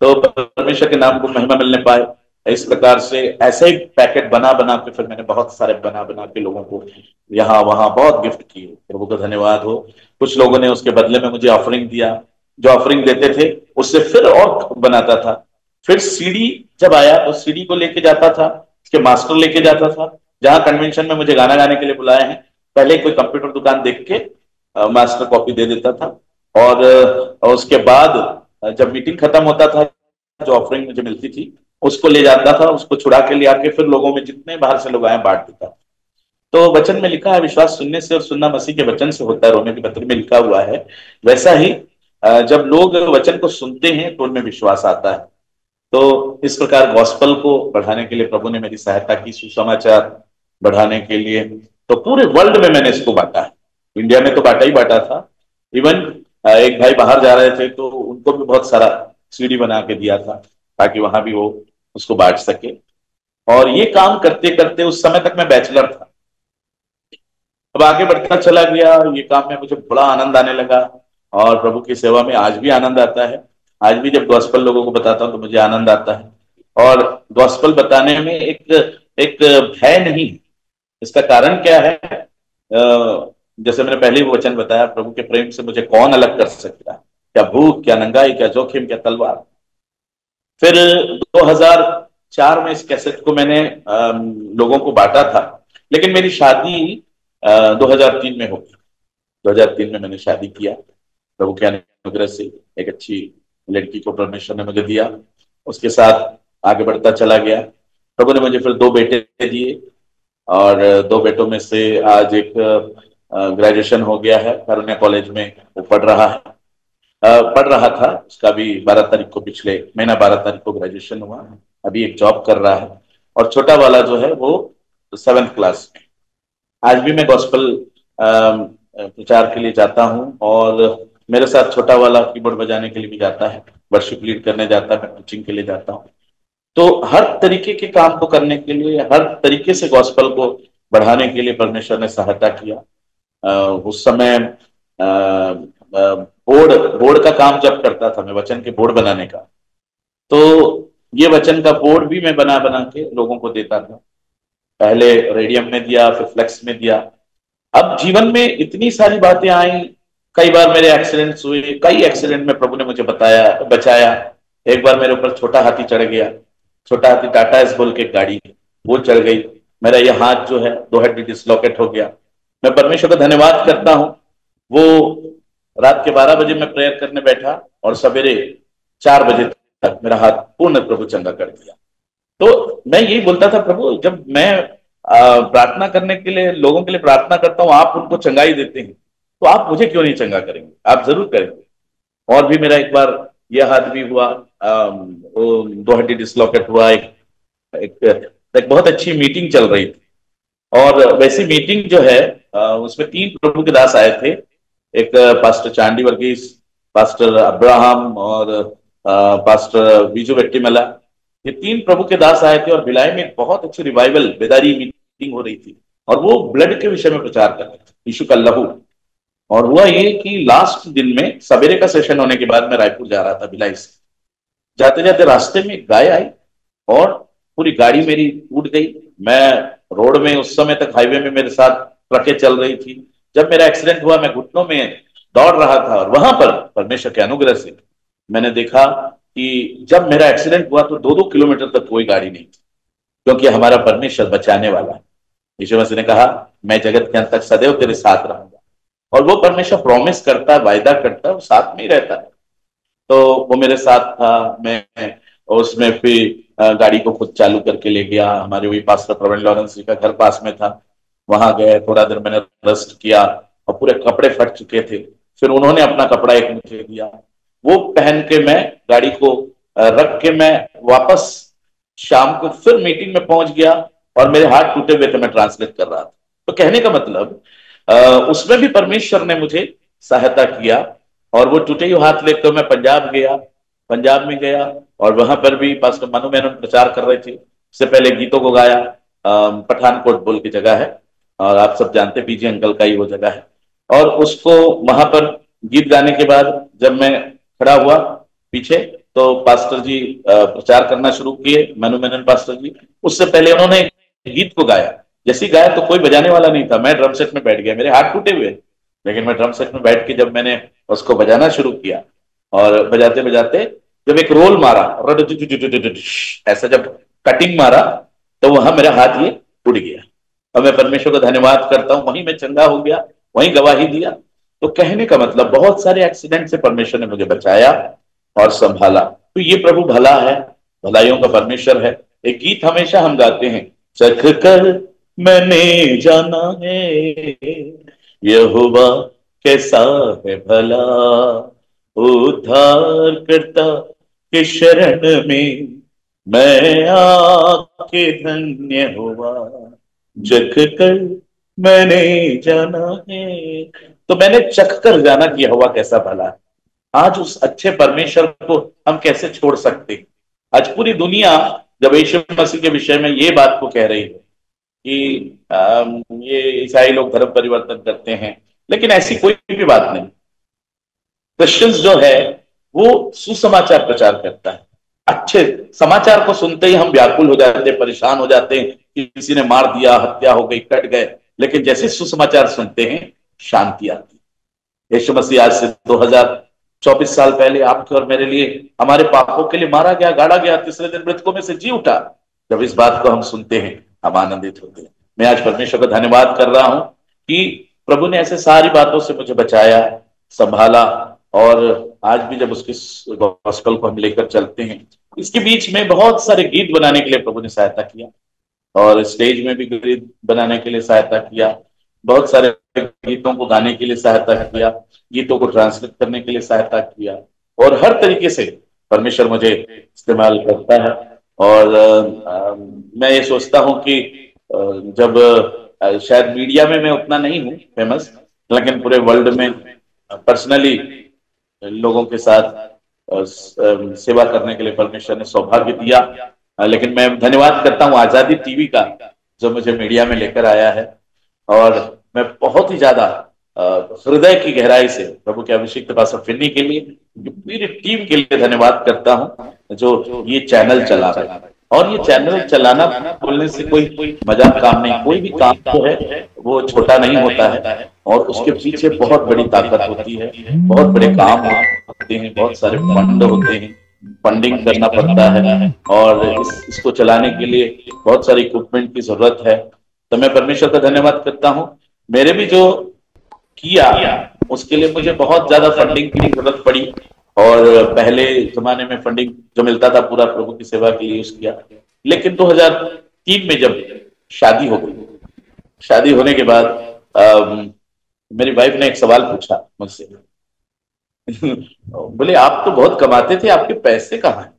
तो परमेश्वर के नाम को महिमा मिलने पाए। इस प्रकार से ऐसे ही पैकेट बना बना के फिर मैंने बहुत सारे बना बना के लोगों को यहाँ वहां बहुत गिफ्ट किए। प्रभु का धन्यवाद हो। कुछ लोगों ने उसके बदले में मुझे ऑफरिंग दिया, जो ऑफरिंग देते थे उससे फिर और बनाता था। फिर सीडी जब आया तो सीडी को लेके जाता था, उसके मास्टर लेके जाता था। जहां कन्वेंशन में मुझे गाना गाने के लिए बुलाए हैं, पहले कोई कंप्यूटर दुकान देख के मास्टर कॉपी दे देता था। और उसके बाद जब मीटिंग खत्म होता था, जो ऑफरिंग मुझे मिलती थी उसको ले जाता था, उसको छुड़ा के ले आके फिर लोगों में जितने बाहर से लोग आए बांट देता। तो वचन में लिखा है, विश्वास सुनने से और सुनना मसीह के वचन से होता है, रोमियो के पत्र में लिखा हुआ है। वैसा ही जब लोग वचन को सुनते हैं तो उनमें विश्वास आता है। तो इस प्रकार गॉस्पल को बढ़ाने के लिए प्रभु ने मेरी सहायता की, सुसमाचार बढ़ाने के लिए। तो पूरे वर्ल्ड में मैंने इसको बांटा है। इंडिया में तो बांटा ही बांटा था। इवन एक भाई बाहर जा रहे थे तो उनको भी बहुत सारा सीडी बना के दिया था, ताकि वहां भी वो उसको बांट सके। और ये काम करते करते उस समय तक मैं बैचलर था। अब आगे बढ़ता चला गया, ये काम में मुझे बड़ा आनंद आने लगा। और प्रभु की सेवा में आज भी आनंद आता है। आज भी जब गॉस्पल लोगों को बताता हूं तो मुझे आनंद आता है। और गॉस्पल बताने में एक एक भय नहीं। इसका कारण क्या है? जैसे मैंने पहले ही वचन बताया, प्रभु के प्रेम से मुझे कौन अलग कर सकता है? क्या भूख, क्या नंगाई, क्या जोखिम, क्या तलवार। फिर 2004 में इस कैसेट को मैंने लोगों को बांटा था। लेकिन मेरी शादी 2003 में हो गई। 2003 में मैंने शादी किया। प्रभु के अनुग्रह से एक अच्छी लड़की को परमेश्वर ने मुझे दिया। उसके साथ आगे बढ़ता चला गया। प्रभु ने मुझे फिर 2 बेटे दिए। और 2 बेटों में से आज एक ग्रेजुएशन हो गया है, कारुण्या कॉलेज में वो पढ़ रहा था। उसका भी 12 तारीख को, पिछले महीना 12 तारीख को ग्रेजुएशन हुआ। अभी एक जॉब कर रहा है। और छोटा वाला जो है वो 7th क्लास में। आज भी मैं गॉस्पल प्रचार के लिए जाता हूं, और मेरे साथ छोटा वाला कीबोर्ड बजाने के लिए भी जाता है, वर्शिप लीड करने जाता है, मैं टीचिंग के लिए जाता हूं। तो हर तरीके के काम को करने के लिए, हर तरीके से गॉस्पल को बढ़ाने के लिए परमेश्वर ने सहायता किया। उस समय बोर्ड का काम जब करता था मैं, वचन के बोर्ड बनाने का, तो ये वचन का बोर्ड भी मैं बना बना के लोगों को देता था। पहले रेडियम में दिया, फिर फ्लेक्स में दिया। अब जीवन में इतनी सारी बातें आई। कई बार मेरे एक्सीडेंट्स हुए, कई एक्सीडेंट में प्रभु ने मुझे बचाया। एक बार मेरे ऊपर छोटा हाथी चढ़ गया। छोटा हाथी टाटा एस बोल के गाड़ी, वो चढ़ गई। मेरा ये हाथ जो है 2 हड्डी डिसलोकेट हो गया। मैं परमेश्वर का धन्यवाद करता हूं। वो रात के 12 बजे मैं प्रेयर करने बैठा और सवेरे 4 बजे तक मेरा हाथ पूर्ण प्रभु चंगा कर दिया। तो मैं यही बोलता था, प्रभु जब मैं प्रार्थना करने के लिए, लोगों के लिए प्रार्थना करता हूँ, आप उनको चंगाई देते हैं, तो आप मुझे क्यों नहीं चंगा करेंगे? आप जरूर करेंगे। और भी मेरा एक बार यह हाथ भी हुआ, वो 2 हड्डी डिसलोकेट हुआ। एक बहुत अच्छी मीटिंग चल रही थी, और वैसी मीटिंग जो है उसमें 3 प्रभु के दास आए थे। एक pastor Chandy Varghese, pastor Abraham और पास्टर बीजू वेट्टीमला। ये 3 प्रभु के दास आए थे, और भिलाई में एक बहुत अच्छी रिवाइवल बेदारी मीटिंग हो रही थी। और वो ब्लड के विषय में प्रचार कर रहे थे, यीशु का लहू। और हुआ ये कि लास्ट दिन में सवेरे का सेशन होने के बाद मैं रायपुर जा रहा था भिलाई से। जाते जाते रास्ते में एक गाय आई और पूरी गाड़ी मेरी टूट गई। मैं रोड में, उस समय तक हाईवे में मेरे साथ ट्रकें चल रही थी। जब मेरा एक्सीडेंट हुआ मैं घुटनों में दौड़ रहा था, और वहां पर परमेश्वर के अनुग्रह से मैंने देखा कि जब मेरा एक्सीडेंट हुआ तो 2-2 किलोमीटर तक कोई गाड़ी नहीं थी, क्योंकि हमारा परमेश्वर बचाने वाला है। यीशु मसीह ने कहा, मैं जगत के अंत तक सदैव तेरे साथ रहूंगा। और वो परमेश्वर प्रॉमिस करता है, वायदा करता है, वो साथ में ही रहता है। तो वो मेरे साथ था। मैं उसमें फिर गाड़ी को खुद चालू करके ले गया। हमारे वही पास्टर प्रवीण लॉरेंस जी का घर पास में था, वहां गए। थोड़ा देर मैंने रेस्ट किया, और पूरे कपड़े फट चुके थे। फिर उन्होंने अपना कपड़ा एक मुझे दिया, वो पहन के मैं गाड़ी को रख के मैं वापस शाम को फिर मीटिंग में पहुंच गया। और मेरे हाथ टूटे हुए थे, मैं ट्रांसलेट कर रहा था। तो कहने का मतलब उसमें भी परमेश्वर ने मुझे सहायता किया। और वो टूटे हुए हाथ लेकर मैं पंजाब गया। पंजाब में गया, और वहां पर भी पास्टर मनु मेनन प्रचार कर रहे थे। उससे पहले गीतों को गाया। पठानकोट बोल की जगह है, और आप सब जानते बीजे अंकल का ही वो जगह है। और उसको वहां पर गीत गाने के बाद जब मैं खड़ा हुआ पीछे, तो पास्टर जी प्रचार करना शुरू किए, मनु मेनन पास्टर जी। उससे पहले उन्होंने गीत को गाया। जैसे ही गाया तो कोई बजाने वाला नहीं था, मैं ड्रम सेट में बैठ गया, मेरे हाथ टूटे हुए, लेकिन मैं ड्रम सेट में बैठ के जब मैंने उसको बजाना शुरू किया, और बजाते बजाते जब एक रोल मारा, ऐसा जब कटिंग मारा, तो वहां मेरा हाथ ये उड़ गया। और मैं परमेश्वर का धन्यवाद करता हूं, वहीं मैं चंगा हो गया, वहीं गवाही दिया। तो कहने का मतलब, बहुत सारे एक्सीडेंट से परमेश्वर ने मुझे बचाया और संभाला। तो ये प्रभु भला है, भलाइयों का परमेश्वर है। एक गीत हमेशा हम गाते हैं, चख कर मैंने जाना है यहोवा कैसा है भला, उद्धार करता के शरण में मैं आके धन्य हुआ, चख कर मैंने जाना है। तो मैंने चख कर जाना कि यहोवा कैसा भला है। आज उस अच्छे परमेश्वर को हम कैसे छोड़ सकते हैं? आज पूरी दुनिया जब यीशु मसीह के विषय में ये बात को कह रही है कि ये ईसाई लोग धर्म परिवर्तन करते हैं, लेकिन ऐसी कोई भी बात नहीं। क्रिश्चियंस जो है वो सुसमाचार प्रचार करता है। अच्छे समाचार को सुनते ही हम व्याकुल हो जाते हैं, परेशान हो जाते हैं कि किसी ने मार दिया, हत्या हो गई, कट गए। लेकिन जैसे सुसमाचार सुनते हैं, शांति आती है। यीशु मसीह आज से 2024 साल पहले आपके और मेरे लिए, हमारे पापों के लिए मारा गया, गाड़ा गया, तीसरे दिन मृतकों में से जी उठा। जब इस बात को हम सुनते हैं, हम आनंदित होते हैं। मैं आज परमेश्वर का धन्यवाद कर रहा हूं कि प्रभु ने ऐसे सारी बातों से मुझे बचाया, संभाला। और आज भी जब उसके गॉस्पेल को हम लेकर चलते हैं, इसके बीच में बहुत सारे गीत बनाने के लिए प्रभु ने सहायता किया, और स्टेज में भी गीत बनाने के लिए सहायता किया, बहुत सारे गीतों को गाने के लिए सहायता किया, गीतों को ट्रांसलेट करने के लिए सहायता किया, और हर तरीके से परमेश्वर मुझे इस्तेमाल करता है। और मैं ये सोचता हूं कि जब शायद मीडिया में मैं उतना नहीं हूं फेमस, लेकिन पूरे वर्ल्ड में पर्सनली लोगों के साथ सेवा करने के लिए परमेश्वर ने सौभाग्य दिया। लेकिन मैं धन्यवाद करता हूं आजादी टीवी का, जो मुझे मीडिया में लेकर आया है। और मैं बहुत ही ज्यादा हृदय की गहराई से प्रभु के अभिषेक पास्टर फिन्नी के लिए, पूरी टीम के लिए धन्यवाद करता हूं जो ये चैनल चला रहा है। और ये चैनल चलाना बोलने से कोई मजाक काम नहीं, कोई भी काम जो है वो छोटा नहीं होता है, और उसके पीछे बहुत बड़ी ताकत होती है, बहुत बड़े काम होते हैं, बहुत सारे फंड होते हैं, फंडिंग करना पड़ता है, और इसको चलाने के लिए बहुत सारे इक्विपमेंट की जरूरत है। तो मैं परमेश्वर का धन्यवाद करता हूं। मेरे भी जो किया उसके लिए मुझे बहुत ज्यादा फंडिंग की जरूरत पड़ी, और पहले जमाने में फंडिंग जो मिलता था पूरा प्रभु की सेवा के लिए यूज किया। लेकिन 2003 में जब शादी हो गई, शादी होने के बाद मेरी वाइफ ने एक सवाल पूछा मुझसे, बोले आप तो बहुत कमाते थे, आपके पैसे कहाँ हैं?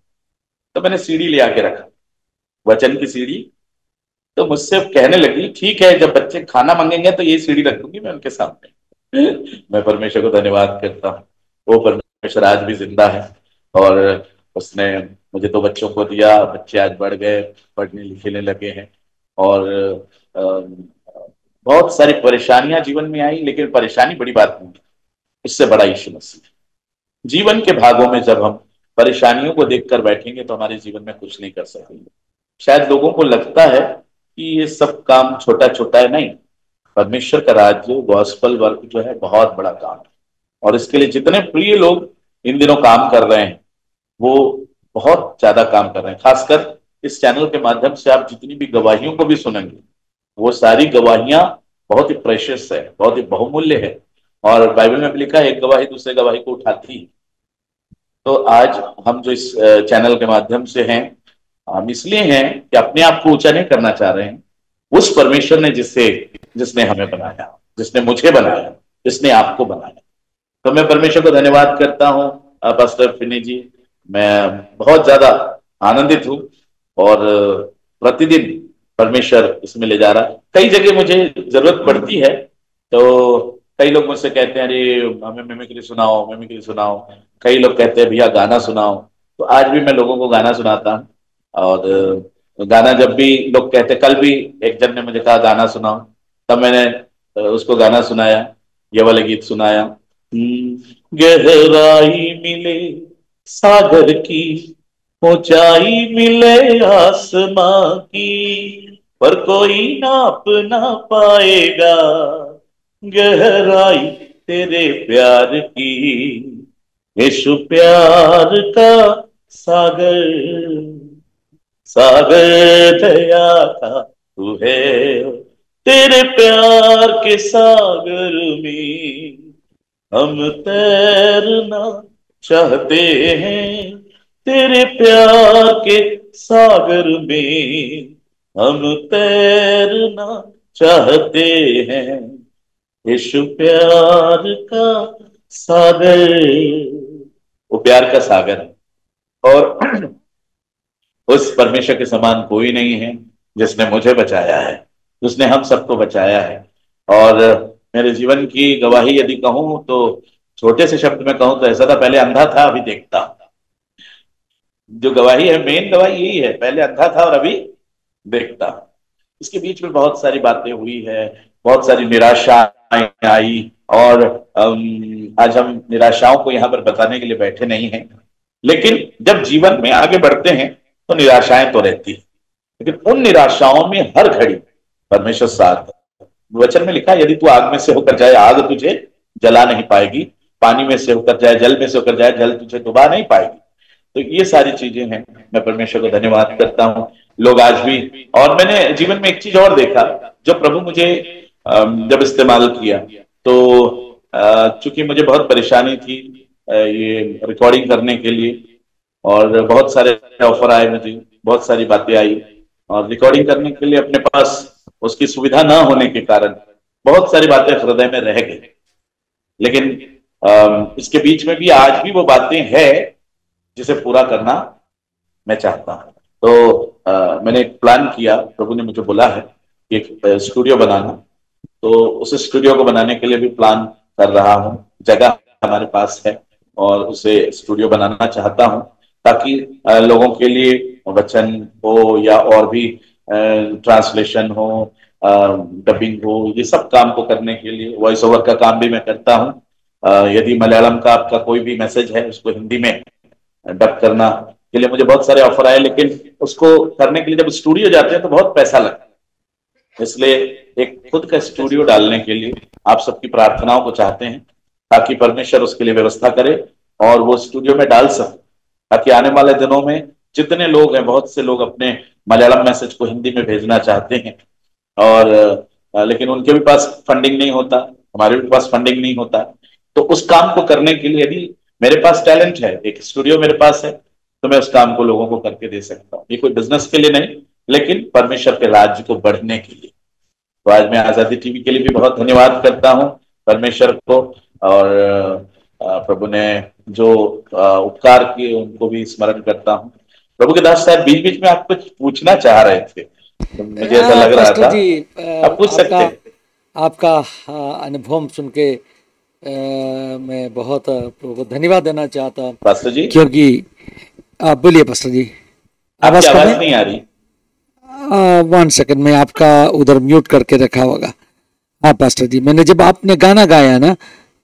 तो मैंने सीढ़ी ले आके रखा, वचन की सीढ़ी। तो मुझसे कहने लगी, ठीक है जब बच्चे खाना मांगेंगे तो ये सीढ़ी रख दूंगी मैं उनके सामने। मैं परमेश्वर को धन्यवाद करता हूँ, वो परमेश्वर आज भी जिंदा है, और उसने मुझे 2 बच्चों को दिया। बच्चे आज बढ़ गए, पढ़ने लिखने लगे हैं, और बहुत सारी परेशानियां जीवन में आई, लेकिन परेशानी बड़ी बात नहीं, उससे बड़ा यीशु मसीह। जीवन के भागों में जब हम परेशानियों को देखकर बैठेंगे तो हमारे जीवन में कुछ नहीं कर सकेंगे। शायद लोगों को लगता है कि ये सब काम छोटा छोटा है, नहीं। परमेश्वर का राज्य, गॉस्पेल वर्क जो है बहुत बड़ा काम है, और इसके लिए जितने प्रिय लोग इन दिनों काम कर रहे हैं वो बहुत ज्यादा काम कर रहे हैं। खासकर इस चैनल के माध्यम से आप जितनी भी गवाहियों को भी सुनेंगे, वो सारी गवाहियां बहुत ही प्रेशियस है, बहुत ही बहुमूल्य है, और बाइबल में भी लिखा है एक गवाही दूसरे गवाही को उठाती है। तो आज हम जो इस चैनल के माध्यम से हैं, हम इसलिए हैं कि अपने आप को ऊंचा नहीं करना चाह रहे हैं। उस परमेश्वर ने जिसने हमें बनाया, जिसने मुझे बनाया, जिसने आपको बनाया, तो मैं परमेश्वर को धन्यवाद करता हूँ। पास्टर फिनी जी, मैं बहुत ज्यादा आनंदित हूँ, और प्रतिदिन परमेश्वर इसमें ले जा रहा है। कई जगह मुझे जरूरत पड़ती है, तो कई लोग मुझसे कहते हैं अरे हमें मिमिक्री सुनाओ, मिमिक्री सुनाओ। कई लोग कहते हैं भैया गाना सुनाओ, तो आज भी मैं लोगों को गाना सुनाता हूँ। और गाना जब भी लोग कहते, कल भी एक जन ने मुझे कहा गाना सुनाओ, तब मैंने उसको गाना सुनाया, ये वाले गीत सुनाया। गहराई मिले सागर की, ऊंचाई मिले आसमां की, पर कोई नाप ना पाएगा गहराई तेरे प्यार की। यीशु प्यार का सागर, सागर दया का तू है, तेरे प्यार के सागर में हम तैरना चाहते हैं, तेरे प्यार के सागर में हम तैरना चाहते हैं। यीशु प्यार का सागर, वो प्यार का सागर है। और उस परमेश्वर के समान कोई नहीं है जिसने मुझे बचाया है, जिसने हम सबको बचाया है। और मेरे जीवन की गवाही यदि कहूं तो छोटे से शब्द में कहूं तो ऐसा था, पहले अंधा था अभी देखता। जो गवाही है, मेन गवाही यही है, पहले अंधा था और अभी देखता। इसके बीच में बहुत सारी बातें हुई है, बहुत सारी निराशाएं आई, और आज हम निराशाओं को यहाँ पर बताने के लिए बैठे नहीं हैं। लेकिन जब जीवन में आगे बढ़ते हैं तो निराशाएं तो रहती है, लेकिन उन निराशाओं में हर घड़ी परमेश्वर साथ है। वचन में लिखा है, यदि तू आग में से होकर जाए आग तुझे जला नहीं पाएगी, पानी में से होकर जाए, जल में से होकर जाए जल तुझे डुबा नहीं पाएगी। तो ये सारी चीजें हैं। मैं परमेश्वर को धन्यवाद करता हूँ। लोग आज भी, और मैंने जीवन में एक चीज और देखा, जो प्रभु मुझे जब इस्तेमाल किया तो चूंकि मुझे बहुत परेशानी थी ये रिकॉर्डिंग करने के लिए, और बहुत सारे ऑफर आए मुझे, बहुत सारी बातें आई, और रिकॉर्डिंग करने के लिए अपने पास उसकी सुविधा ना होने के कारण बहुत सारी बातें हृदय में रह गई। लेकिन इसके बीच में भी आज भी वो बातें हैं जिसे पूरा करना मैं चाहता हूं। तो मैंने एक प्लान किया, प्रभु ने मुझे बोला है एक स्टूडियो बनाना, तो उस स्टूडियो को बनाने के लिए भी प्लान कर रहा हूं। जगह हमारे पास है और उसे स्टूडियो बनाना चाहता हूं, ताकि लोगों के लिए वचन हो या और भी ट्रांसलेशन हो, डबिंग हो, ये सब काम को करने के लिए वॉइस ओवर का काम भी मैं करता हूं। यदि मलयालम का आपका कोई भी मैसेज है उसको हिंदी में डब करना के लिए मुझे बहुत सारे ऑफर आए, लेकिन उसको करने के लिए जब स्टूडियो जाते हैं तो बहुत पैसा लगता है। इसलिए एक खुद का स्टूडियो डालने के लिए आप सबकी प्रार्थनाओं को चाहते हैं, ताकि परमेश्वर उसके लिए व्यवस्था करे और वो स्टूडियो में डाल सके, ताकि आने वाले दिनों में जितने लोग हैं, बहुत से लोग अपने मलयालम मैसेज को हिंदी में भेजना चाहते हैं, और लेकिन उनके भी पास फंडिंग नहीं होता, हमारे भी पास फंडिंग नहीं होता। तो उस काम को करने के लिए यदि मेरे पास टैलेंट है, एक स्टूडियो मेरे पास है, तो मैं उस काम को लोगों को करके दे सकता हूँ। ये कोई बिजनेस के लिए नहीं, लेकिन परमेश्वर के राज्य को बढ़ने के लिए। तो आज मैं आजादी टीवी के लिए भी बहुत धन्यवाद करता हूँ परमेश्वर को, और प्रभु ने जो उपकार किए उनको भी स्मरण करता हूँ। प्रभु के दास साहब बीच बीच में आप कुछ पूछना चाह रहे थे, तो मुझे ऐसा लग रहा था जी, आप पूछ सकते हैं। आपका अनुभव सुन के मैं बहुत धन्यवाद देना चाहता हूँ पास्टर जी, क्योंकि आप बोलिए पास्टर जी। आपकी आवाज नहीं आ रही। 1 सेकंड में आपका उधर म्यूट करके रखा होगा। हाँ पास्टर जी, मैंने जब आपने गाना गाया ना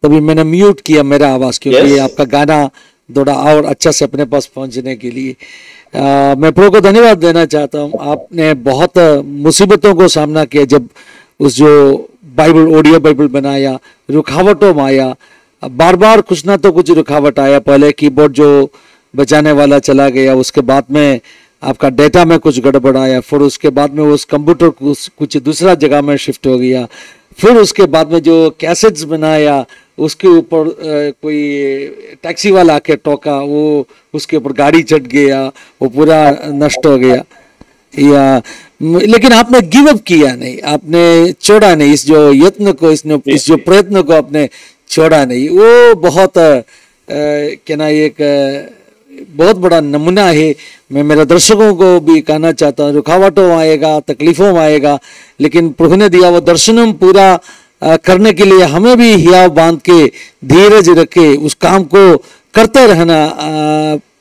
तभी मैंने म्यूट किया मेरा आवाज, क्योंकि आपका गाना थोड़ा और अच्छा से अपने पास पहुंचने के लिए मैं प्रभु को धन्यवाद देना चाहता हूँ। आपने बहुत मुसीबतों को सामना किया जब उस जो बाइबल ऑडियो बाइबल बनाया, रुकावटों में आया, बार बार कुछ ना तो कुछ रुकावट आया। पहले कीबोर्ड जो बजाने वाला चला गया, उसके बाद में आपका डेटा में कुछ गड़बड़ आया, फिर उसके बाद में उस कंप्यूटर कुछ दूसरा जगह में शिफ्ट हो गया, फिर उसके बाद में जो कैसेट्स बनाया उसके ऊपर कोई टैक्सी वाला आके टोका, वो उसके ऊपर गाड़ी चढ़ गया, वो पूरा नष्ट हो गया। या लेकिन आपने गिव अप किया नहीं, आपने छोड़ा नहीं इस जो यत्न को, इस जो प्रयत्न को आपने छोड़ा नहीं। वो बहुत क्या ना एक बहुत बड़ा नमूना है। मैं मेरे दर्शकों को भी कहना चाहता हूँ, रुकावटों में आएगा, तकलीफों में आएगा, लेकिन प्रभु ने दिया वो दर्शनम पूरा करने के लिए हमें भी हियाव बांध के धीरज रखे उस काम को करते रहना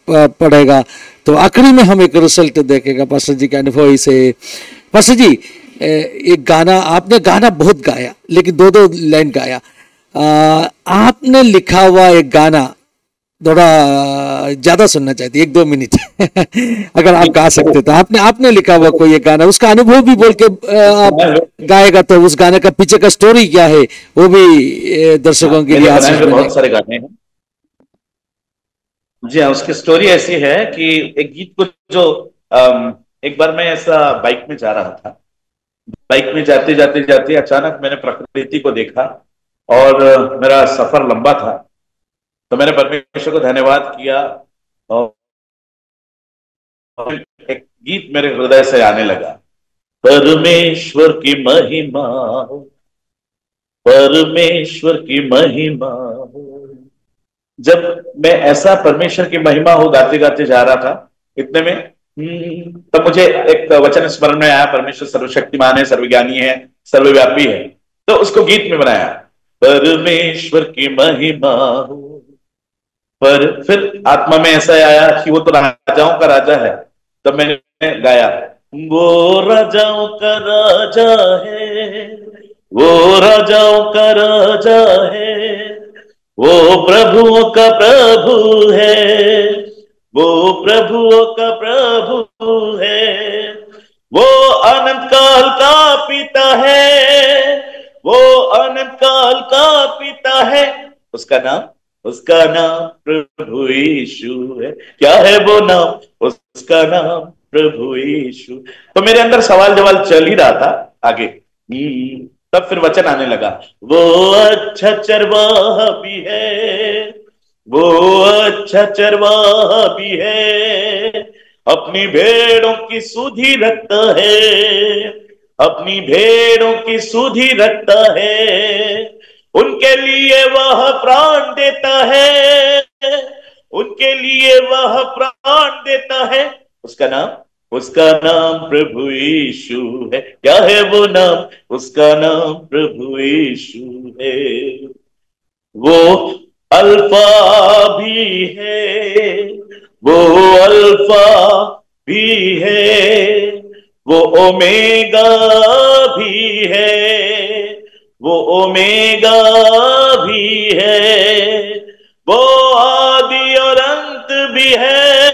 पड़ेगा। तो आखिरी में हम एक रिजल्ट देखेगा। पास्टर जी के अनुभव से, पास्टर जी एक गाना आपने गाना बहुत गाया, लेकिन 2-2 लाइन गाया। आप आपने लिखा हुआ एक गाना थोड़ा ज्यादा सुनना चाहती, 1-2 मिनट अगर आप गा सकते तो। आपने आपने लिखा हुआ कोई एक गाना, उसका अनुभव भी बोल के आप गाएगा तो उस गाने का पीछे का स्टोरी क्या है वो भी दर्शकों के लिए मेरे बनाए आशीष हुए बने। बहुत सारे गाने हैं। जी हाँ, उसकी स्टोरी ऐसी है कि एक गीत को जो एक बार मैं ऐसा बाइक में जा रहा था। बाइक में जाते जाते जाते अचानक मैंने प्रकृति को देखा और मेरा सफर लंबा था। तो मैंने परमेश्वर को धन्यवाद किया और एक गीत मेरे हृदय से आने लगा। परमेश्वर की महिमा हो, परमेश्वर की महिमा हो। जब मैं ऐसा परमेश्वर की महिमा हो गाते गाते जा रहा था, इतने में तब मुझे एक वचन स्मरण में आया, परमेश्वर सर्वशक्तिमान है, सर्वज्ञानी है, सर्वव्यापी है। तो उसको गीत में बनाया, परमेश्वर की महिमा हो। पर फिर आत्मा में ऐसा आया कि वो तो राजाओं का राजा है। तब मैंने गाया, वो राजाओं का राजा है, वो राजाओं का राजा है, वो प्रभुओं का प्रभु है, वो प्रभुओं का प्रभु है, वो अनंत काल का पिता है, वो अनंत काल का पिता है। उसका नाम प्रभु यीशु है। क्या है वो नाम? उसका नाम प्रभु यीशु। तो मेरे अंदर सवाल जवाब चल ही रहा था आगे। तब फिर वचन आने लगा, वो अच्छा चरवाहा भी है, वो अच्छा चरवाहा भी है, अपनी भेड़ों की सुधि रखता है, अपनी भेड़ों की सुधि रखता है, उनके लिए वह प्राण देता है, उनके लिए वह प्राण देता है। उसका नाम प्रभु यीशु है। क्या है वो नाम? उसका नाम प्रभु यीशु है। वो अल्फा भी है, वो अल्फा भी है, वो ओमेगा भी है, वो ओमेगा भी है, वो आदि और अंत भी है,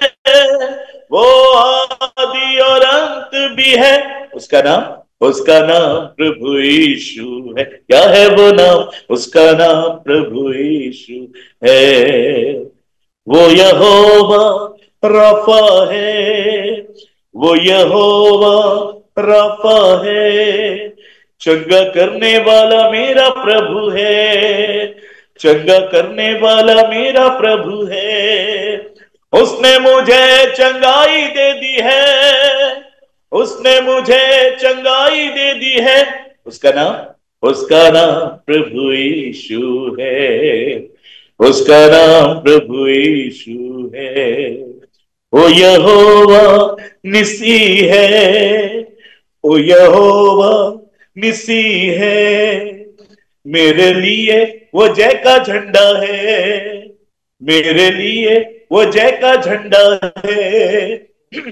वो आदि और अंत भी है। उसका नाम प्रभु यीशु है। क्या है वो नाम? उसका नाम प्रभु यीशु है। वो यहोवा रफा है, वो यहोवा रफा है, चंगा करने वाला मेरा प्रभु है, चंगा करने वाला मेरा प्रभु है। उसने मुझे चंगाई दे दी है, उसने मुझे चंगाई दे दी है। उसका नाम प्रभु यीशु है, उसका नाम प्रभु यीशु है। ओ यहोवा निसी है, ओ यहोवा निसी है, मेरे लिए वो जय का झंडा है, मेरे लिए वो जय का झंडा है।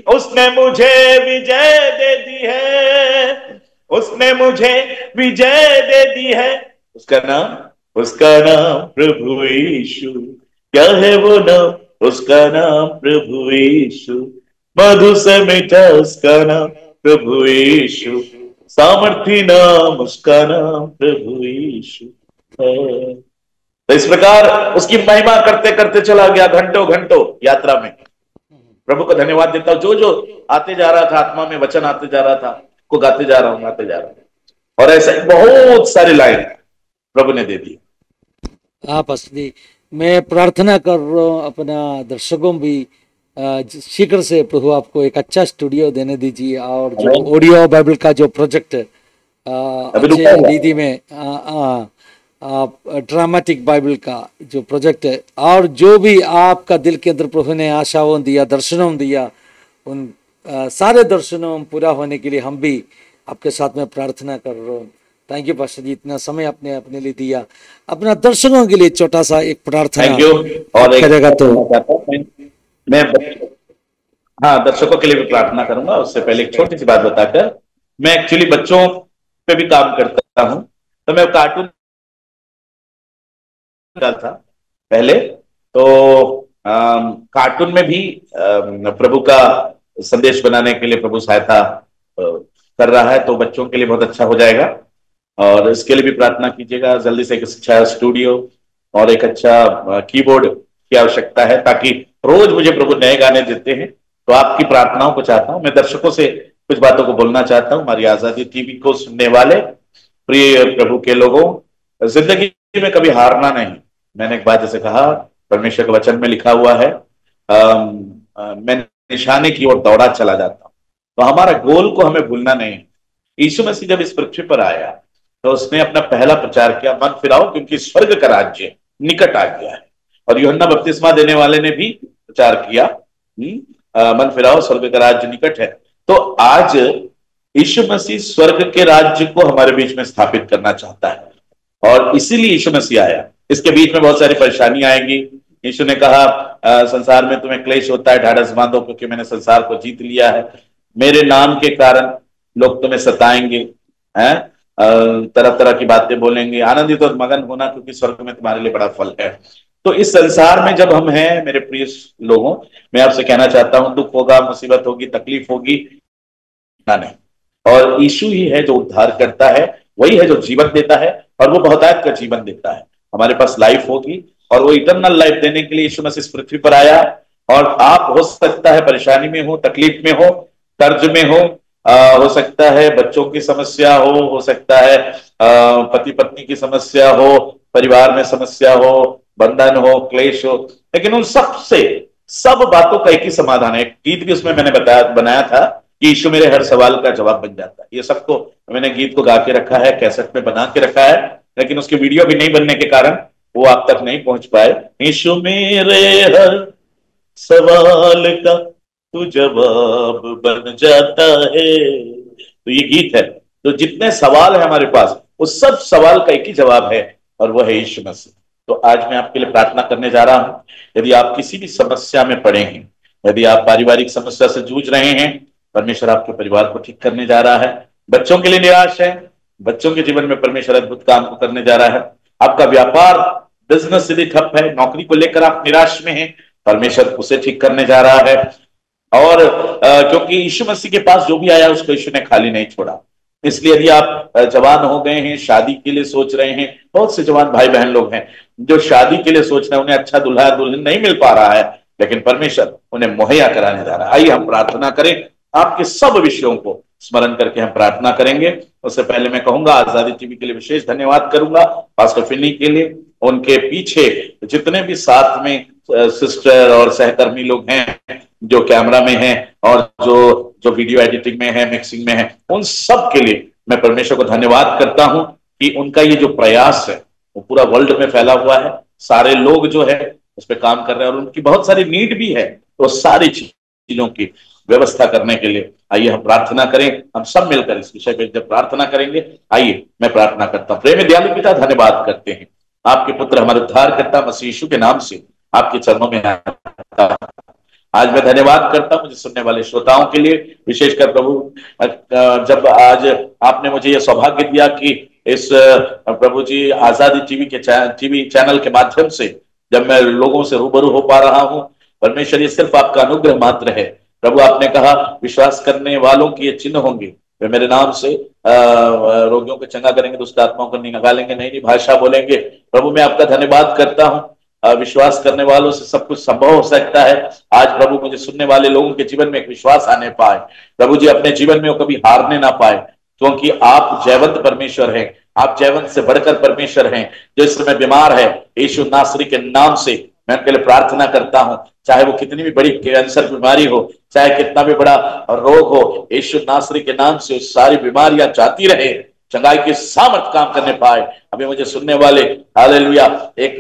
उसने मुझे विजय दे दी है, उसने मुझे विजय दे दी है। उसका नाम प्रभु यीशु। क्या है वो नाम? उसका नाम प्रभु यीशु। मधु से मीठा उसका नाम प्रभु यीशु, सामर्थी नाम उसका नाम प्रभु यीशु है। तो इस प्रकार उसकी महिमा करते करते चला गया घंटों घंटों यात्रा में। प्रभु को धन्यवाद देता हूं, जो जो आते जा रहा था आत्मा में वचन आते जा रहा था, को गाते जा रहा हूं, गाते जा रहा हूं। और ऐसे बहुत सारी लाइन प्रभु ने दे दी। हाँ पास्टर जी, मैं प्रार्थना कर रहा हूँ अपना दर्शकों भी शीघ्र से प्रभु आपको एक अच्छा स्टूडियो देने दीजिए, और जो ऑडियो बाइबल का जो प्रोजेक्ट अच्छे रीति में ड्रामेटिक बाइबल का जो प्रोजेक्ट है, और जो भी आपका दिल के अंदर प्रभु ने आशाओं दिया, दर्शनों दिया, उन सारे दर्शनों पूरा होने के लिए हम भी आपके साथ में प्रार्थना कर रहा हूँ। थैंक यू पास्टर जी, इतना समय आपने अपने लिए दिया। अपना दर्शकों के लिए छोटा सा एक प्रार्थना करेगा तो मैं हाँ, दर्शकों के लिए भी प्रार्थना करूंगा। उससे पहले एक छोटी सी बात बताकर, मैं एक्चुअली बच्चों पे भी काम करता हूं, तो मैं कार्टून था पहले तो कार्टून में भी प्रभु का संदेश बनाने के लिए प्रभु सहायता कर रहा है, तो बच्चों के लिए बहुत अच्छा हो जाएगा। और इसके लिए भी प्रार्थना कीजिएगा, जल्दी से एक अच्छा स्टूडियो और एक अच्छा कीबोर्ड की आवश्यकता है, ताकि रोज मुझे प्रभु नए गाने देते हैं। तो आपकी प्रार्थनाओं को चाहता हूं, मैं दर्शकों से कुछ बातों को बोलना चाहता हूं। हमारी आजादी टीवी को सुनने वाले प्रिय प्रभु के लोगों, जिंदगी में कभी हारना नहीं। मैंने एक बात जैसे कहा, परमेश्वर के वचन में लिखा हुआ है, मैं निशाने की ओर दौड़ा चला जाता हूं। तो हमारा गोल को हमें भूलना नहीं है। यीशु मसीह जब इस पृथ्वी पर आया तो उसने अपना पहला प्रचार किया, मन फिराओ क्योंकि स्वर्ग का राज्य निकट आ गया है। और यूहन्ना बपतिस्मा देने वाले ने भी प्रचार किया, मन फिराओ स्वर्ग का राज्य निकट है। तो आज यीशु मसीह स्वर्ग के राज्य को हमारे बीच में स्थापित करना चाहता है, और इसीलिए यीशु मसीह आया। इसके बीच में बहुत सारी परेशानी आएंगी। यीशु ने कहा संसार में तुम्हें क्लेश होता है, ढाढ़स बांधो क्योंकि मैंने संसार को जीत लिया है। मेरे नाम के कारण लोग तुम्हें सताएंगे, हैं, तरह तरह की बातें बोलेंगे। आनंदित और मगन होना क्योंकि स्वर्ग में तुम्हारे लिए बड़ा फल है। तो इस संसार में जब हम हैं मेरे प्रिय लोगों, मैं आपसे कहना चाहता हूं, दुख होगा, मुसीबत होगी, तकलीफ होगी, ना नहीं। और यीशु ही है जो उद्धार करता है, वही है जो जीवन देता है, और वो बहुतायत का जीवन देता है। हमारे पास लाइफ होगी, और वो इटरनल लाइफ देने के लिए यीशु मसीह इस पृथ्वी पर आया। और आप हो सकता है परेशानी में हो, तकलीफ में हो, कर्ज में हो सकता है बच्चों की समस्या हो सकता है पति पत्नी की समस्या हो, परिवार में समस्या हो, बंधन हो, क्लेश हो, लेकिन उन सब बातों का एक ही समाधान है। एक गीत भी उसमें मैंने बनाया था कि यीशु मेरे हर सवाल का जवाब बन जाता है। ये सबको मैंने गीत को गा के रखा है, कैसेट में बना के रखा है, लेकिन उसकी वीडियो भी नहीं बनने के कारण वो आप तक नहीं पहुंच पाए। यीशु मेरे हर सवाल का तू जवाब बन जाता है, तो ये गीत है। तो जितने सवाल है हमारे पास, उस सब सवाल का एक ही जवाब है, और वह है यीशु मसीह। तो आज मैं आपके लिए प्रार्थना करने जा रहा हूं। यदि आप किसी भी समस्या में पड़े हैं, यदि आप पारिवारिक समस्या से जूझ रहे हैं, परमेश्वर आपके परिवार को ठीक करने जा रहा है। बच्चों के लिए निराश है, बच्चों के जीवन में परमेश्वर अद्भुत काम को करने जा रहा है। आपका व्यापार, बिजनेस यदि ठप है, नौकरी को लेकर आप निराश में हैं, परमेश्वर उसे ठीक करने जा रहा है। और क्योंकि यीशु मसीह के पास जो भी आया उसको यीशु ने खाली नहीं छोड़ा। इसलिए यदि आप जवान हो गए हैं, शादी के लिए सोच रहे हैं, बहुत से जवान भाई बहन लोग हैं जो शादी के लिए सोच रहे हैं, उन्हें अच्छा दूल्हा दुल्हन नहीं मिल पा रहा है, लेकिन परमेश्वर उन्हें मुहैया कराने जा रहा है। आइए हम प्रार्थना करें, आपके सब विषयों को स्मरण करके हम प्रार्थना करेंगे। उससे पहले मैं कहूंगा, आजादी टीवी के लिए विशेष धन्यवाद करूंगा, पास्टर फिन्नी के लिए, उनके पीछे जितने भी साथ में सिस्टर और सहकर्मी लोग हैं जो कैमरा में हैं और जो वीडियो एडिटिंग में है, मिक्सिंग में है, उन सब के लिए मैं परमेश्वर को धन्यवाद करता हूं कि उनका ये जो प्रयास है वो पूरा वर्ल्ड में फैला हुआ है। सारे लोग जो है उस पर काम कर रहे हैं, और उनकी बहुत सारी नीड भी है, तो सारी चीजों की व्यवस्था करने के लिए आइए हम प्रार्थना करें। हम सब मिलकर इस विषय पर जब प्रार्थना करेंगे, आइए मैं प्रार्थना करता हूं। प्रेम दयालु पिता, धन्यवाद करते हैं आपके पुत्र हमारे उद्धारकर्ता मसीह यीशु के नाम से आपके चरणों में आता हूं। आज मैं धन्यवाद करता हूं मुझे सुनने वाले श्रोताओं के लिए, विशेषकर प्रभु जब आज आपने मुझे यह सौभाग्य दिया कि इस प्रभु जी आजादी टीवी चैनल के माध्यम से जब मैं लोगों से रूबरू हो पा रहा हूं, परमेश्वर ये सिर्फ आपका अनुग्रह मात्र है। प्रभु आपने कहा विश्वास करने वालों की ये चिन्ह होंगे, वे मेरे नाम से रोगियों को चंगा करेंगे, दुष्ट आत्माओं को निकालेंगे, नई नई भाषा बोलेंगे। प्रभु मैं आपका धन्यवाद करता हूं, विश्वास करने वालों से सब कुछ संभव हो सकता है। आज प्रभु मुझे सुनने वाले लोगों के जीवन में एक विश्वास आने पाए, प्रभु जी अपने जीवन में वो कभी हारने ना पाए, क्योंकि आप जयवंत परमेश्वर हैं, आप जयवंत से बढ़कर परमेश्वर हैं। जो इस समय बीमार है, यीशु नासरी के नाम से मैं उनके लिए प्रार्थना करता हूं, चाहे वो कितनी भी बड़ी कैंसर बीमारी हो, चाहे कितना भी बड़ा रोग हो, यीशु नासरी के नाम से सारी बीमारियां जाती रहे, चंगाई की सामर्थ काम करने पाए। अभी मुझे सुनने वाले हालेलुया एक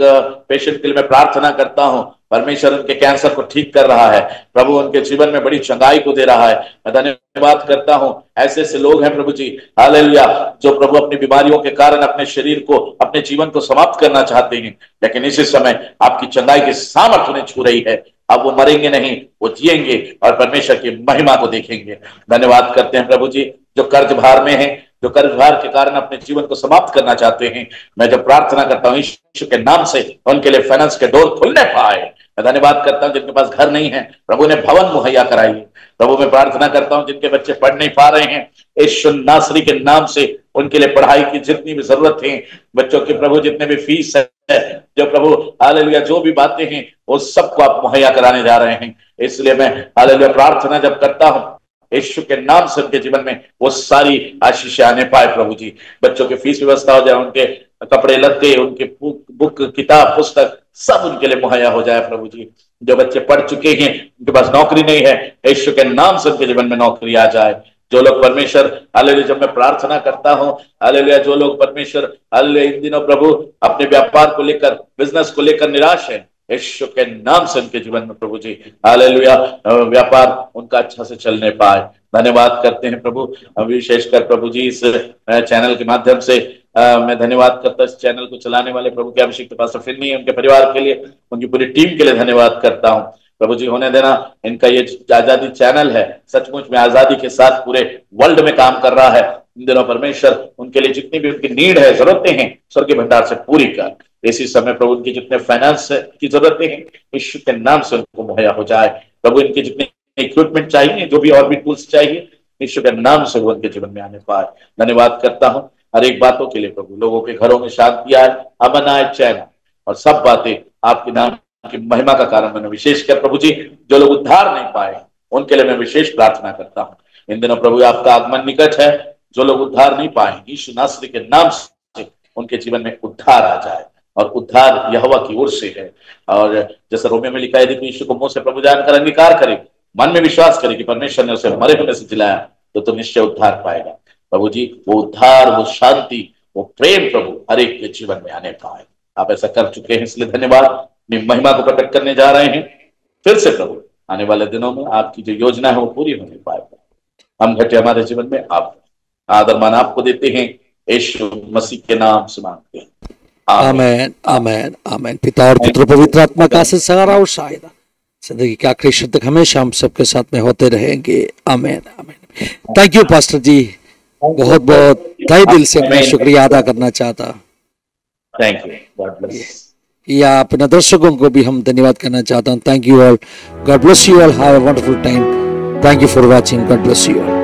पेशेंट के लिए मैं प्रार्थना करता हूं, परमेश्वर उनके कैंसर को ठीक कर रहा है, प्रभु उनके जीवन में बड़ी चंगाई को दे रहा है। मैं धन्यवाद करता हूं, ऐसे ऐसे लोग हैं प्रभु जी हालेलुया जो प्रभु अपनी बीमारियों के कारण अपने शरीर को, अपने जीवन को समाप्त करना चाहते हैं, लेकिन इसी समय आपकी चंगाई की सामर्थ उन्हें छू रही है। अब वो मरेंगे नहीं, वो जिएंगे और परमेश्वर की महिमा को देखेंगे। धन्यवाद करते हैं प्रभु जी जो कर्ज भार में है, जो कर्जभार के कारण अपने जीवन को समाप्त करना चाहते हैं, मैं जब प्रार्थना करता हूँ यीशु के नाम से, उनके लिए फाइनेंस के डोर खुलने पाए। मैं धन्यवाद करता हूँ जिनके पास घर नहीं है, प्रभु ने भवन मुहैया कराई। प्रभु मैं प्रार्थना करता हूँ जिनके बच्चे पढ़ नहीं पा रहे हैं, यीशु नासरी के नाम से उनके लिए पढ़ाई की जितनी भी जरूरत है, बच्चों की प्रभु जितने भी फीस है, जो प्रभु हालेलुया जो भी बातें हैं वो सबको आप मुहैया कराने जा रहे हैं। इसलिए मैं हालेलुया प्रार्थना जब करता हूँ यीशु के नाम से उनके जीवन में वो सारी आशीषें आने पाए। प्रभु जी बच्चों की फीस व्यवस्था हो जाए, उनके कपड़े लत्ते, उनके बुक किताब पुस्तक सब उनके लिए मुहैया हो जाए। प्रभु जी जो बच्चे पढ़ चुके हैं उनके पास नौकरी नहीं है, यीशु के नाम से उनके जीवन में नौकरी आ जाए। जो लोग परमेश्वर हालेलुया जब मैं प्रार्थना करता हूँ हालेलुया, जो लोग परमेश्वर हालेलुया इन दिनों प्रभु अपने व्यापार को लेकर बिजनेस को लेकर निराश है, यीशु के नाम से उनके जीवन में प्रभु जी हालेलुया व्यापार उनका अच्छा से चलने पाए। धन्यवाद करते हैं प्रभु, विशेषकर प्रभु जी इस चैनल के माध्यम से मैं धन्यवाद करता इस चैनल को चलाने वाले प्रभु के अभिषिक्त पास्टर फिन्नी है, उनके परिवार के लिए, उनकी पूरी टीम के लिए धन्यवाद करता हूँ। प्रभु जी होने देना इनका ये आजादी चैनल है, सचमुच में आजादी के साथ पूरे वर्ल्ड में काम कर रहा है। इन दिनों परमेश्वर उनके लिए जितनी भी उनकी नीड है, जरूरतें हैं, स्वर्गीय भंडार से पूरी कर। इसी समय प्रभु उनकी जितने फाइनेंस की जरूरतें हैं यीशु के नाम से उनको मुहैया हो जाए। प्रभु इनके जितने इक्विपमेंट चाहिए, जो भी और भी टूल्स चाहिए, यीशु के नाम से वो उनके जीवन में आने पाए। धन्यवाद करता हूँ हर एक बातों के लिए प्रभु, लोगों के घरों में शांति आए, अमन आए, चैन और सब बातें आपके नाम की महिमा का कारण बने। विशेषकर प्रभु जी जो लोग उद्धार नहीं पाए उनके लिए मैं विशेष प्रार्थना करता हूँ। इन दिनों प्रभु आपका आगमन निकट है, जो लोग उद्धार नहीं पाए यीशु नासरी के नाम से उनके जीवन में उद्धार आ जाए, और उद्धार यहोवा की ओर से है। और जैसे रोमियो में लिखा है यदि यीशु को मुंह से प्रभु जानकर अंगीकार करे, मन में विश्वास करे कि परमेश्वर ने उसे मरे होने से जिलाया, तो निश्चय उद्धार पाएगा। प्रभु जी वो उद्धार, वो शांति, वो प्रेम प्रभु हर एक के जीवन में आने पाए। आप ऐसा कर चुके हैं, इसलिए धन्यवाद। अपनी महिमा को प्रकट करने जा रहे हैं फिर से प्रभु, आने वाले दिनों में आपकी जो योजना है वो पूरी होने पाएगा। हम घटे हमारे जीवन में आप आदर मान आपको देते हैं, यीशु मसीह के नाम से मांगते हैं, आमेन आमेन आमेन। पिता और पुत्र पवित्र आत्मा का सहारा और सहायता जिंदगी के आखिरी क्षण तक हमेशा हम सबके साथ में होते रहेंगे। आमेन आमेन। थैंक यू पास्टर जी, बहुत बहुत तहे दिल से मैं शुक्रिया अदा करना चाहता। Thank you, God bless. या अपने दर्शकों को भी हम धन्यवाद करना चाहता हूँ। Thank you all, God bless you all, have a wonderful time. Thank you for watching, God bless you all.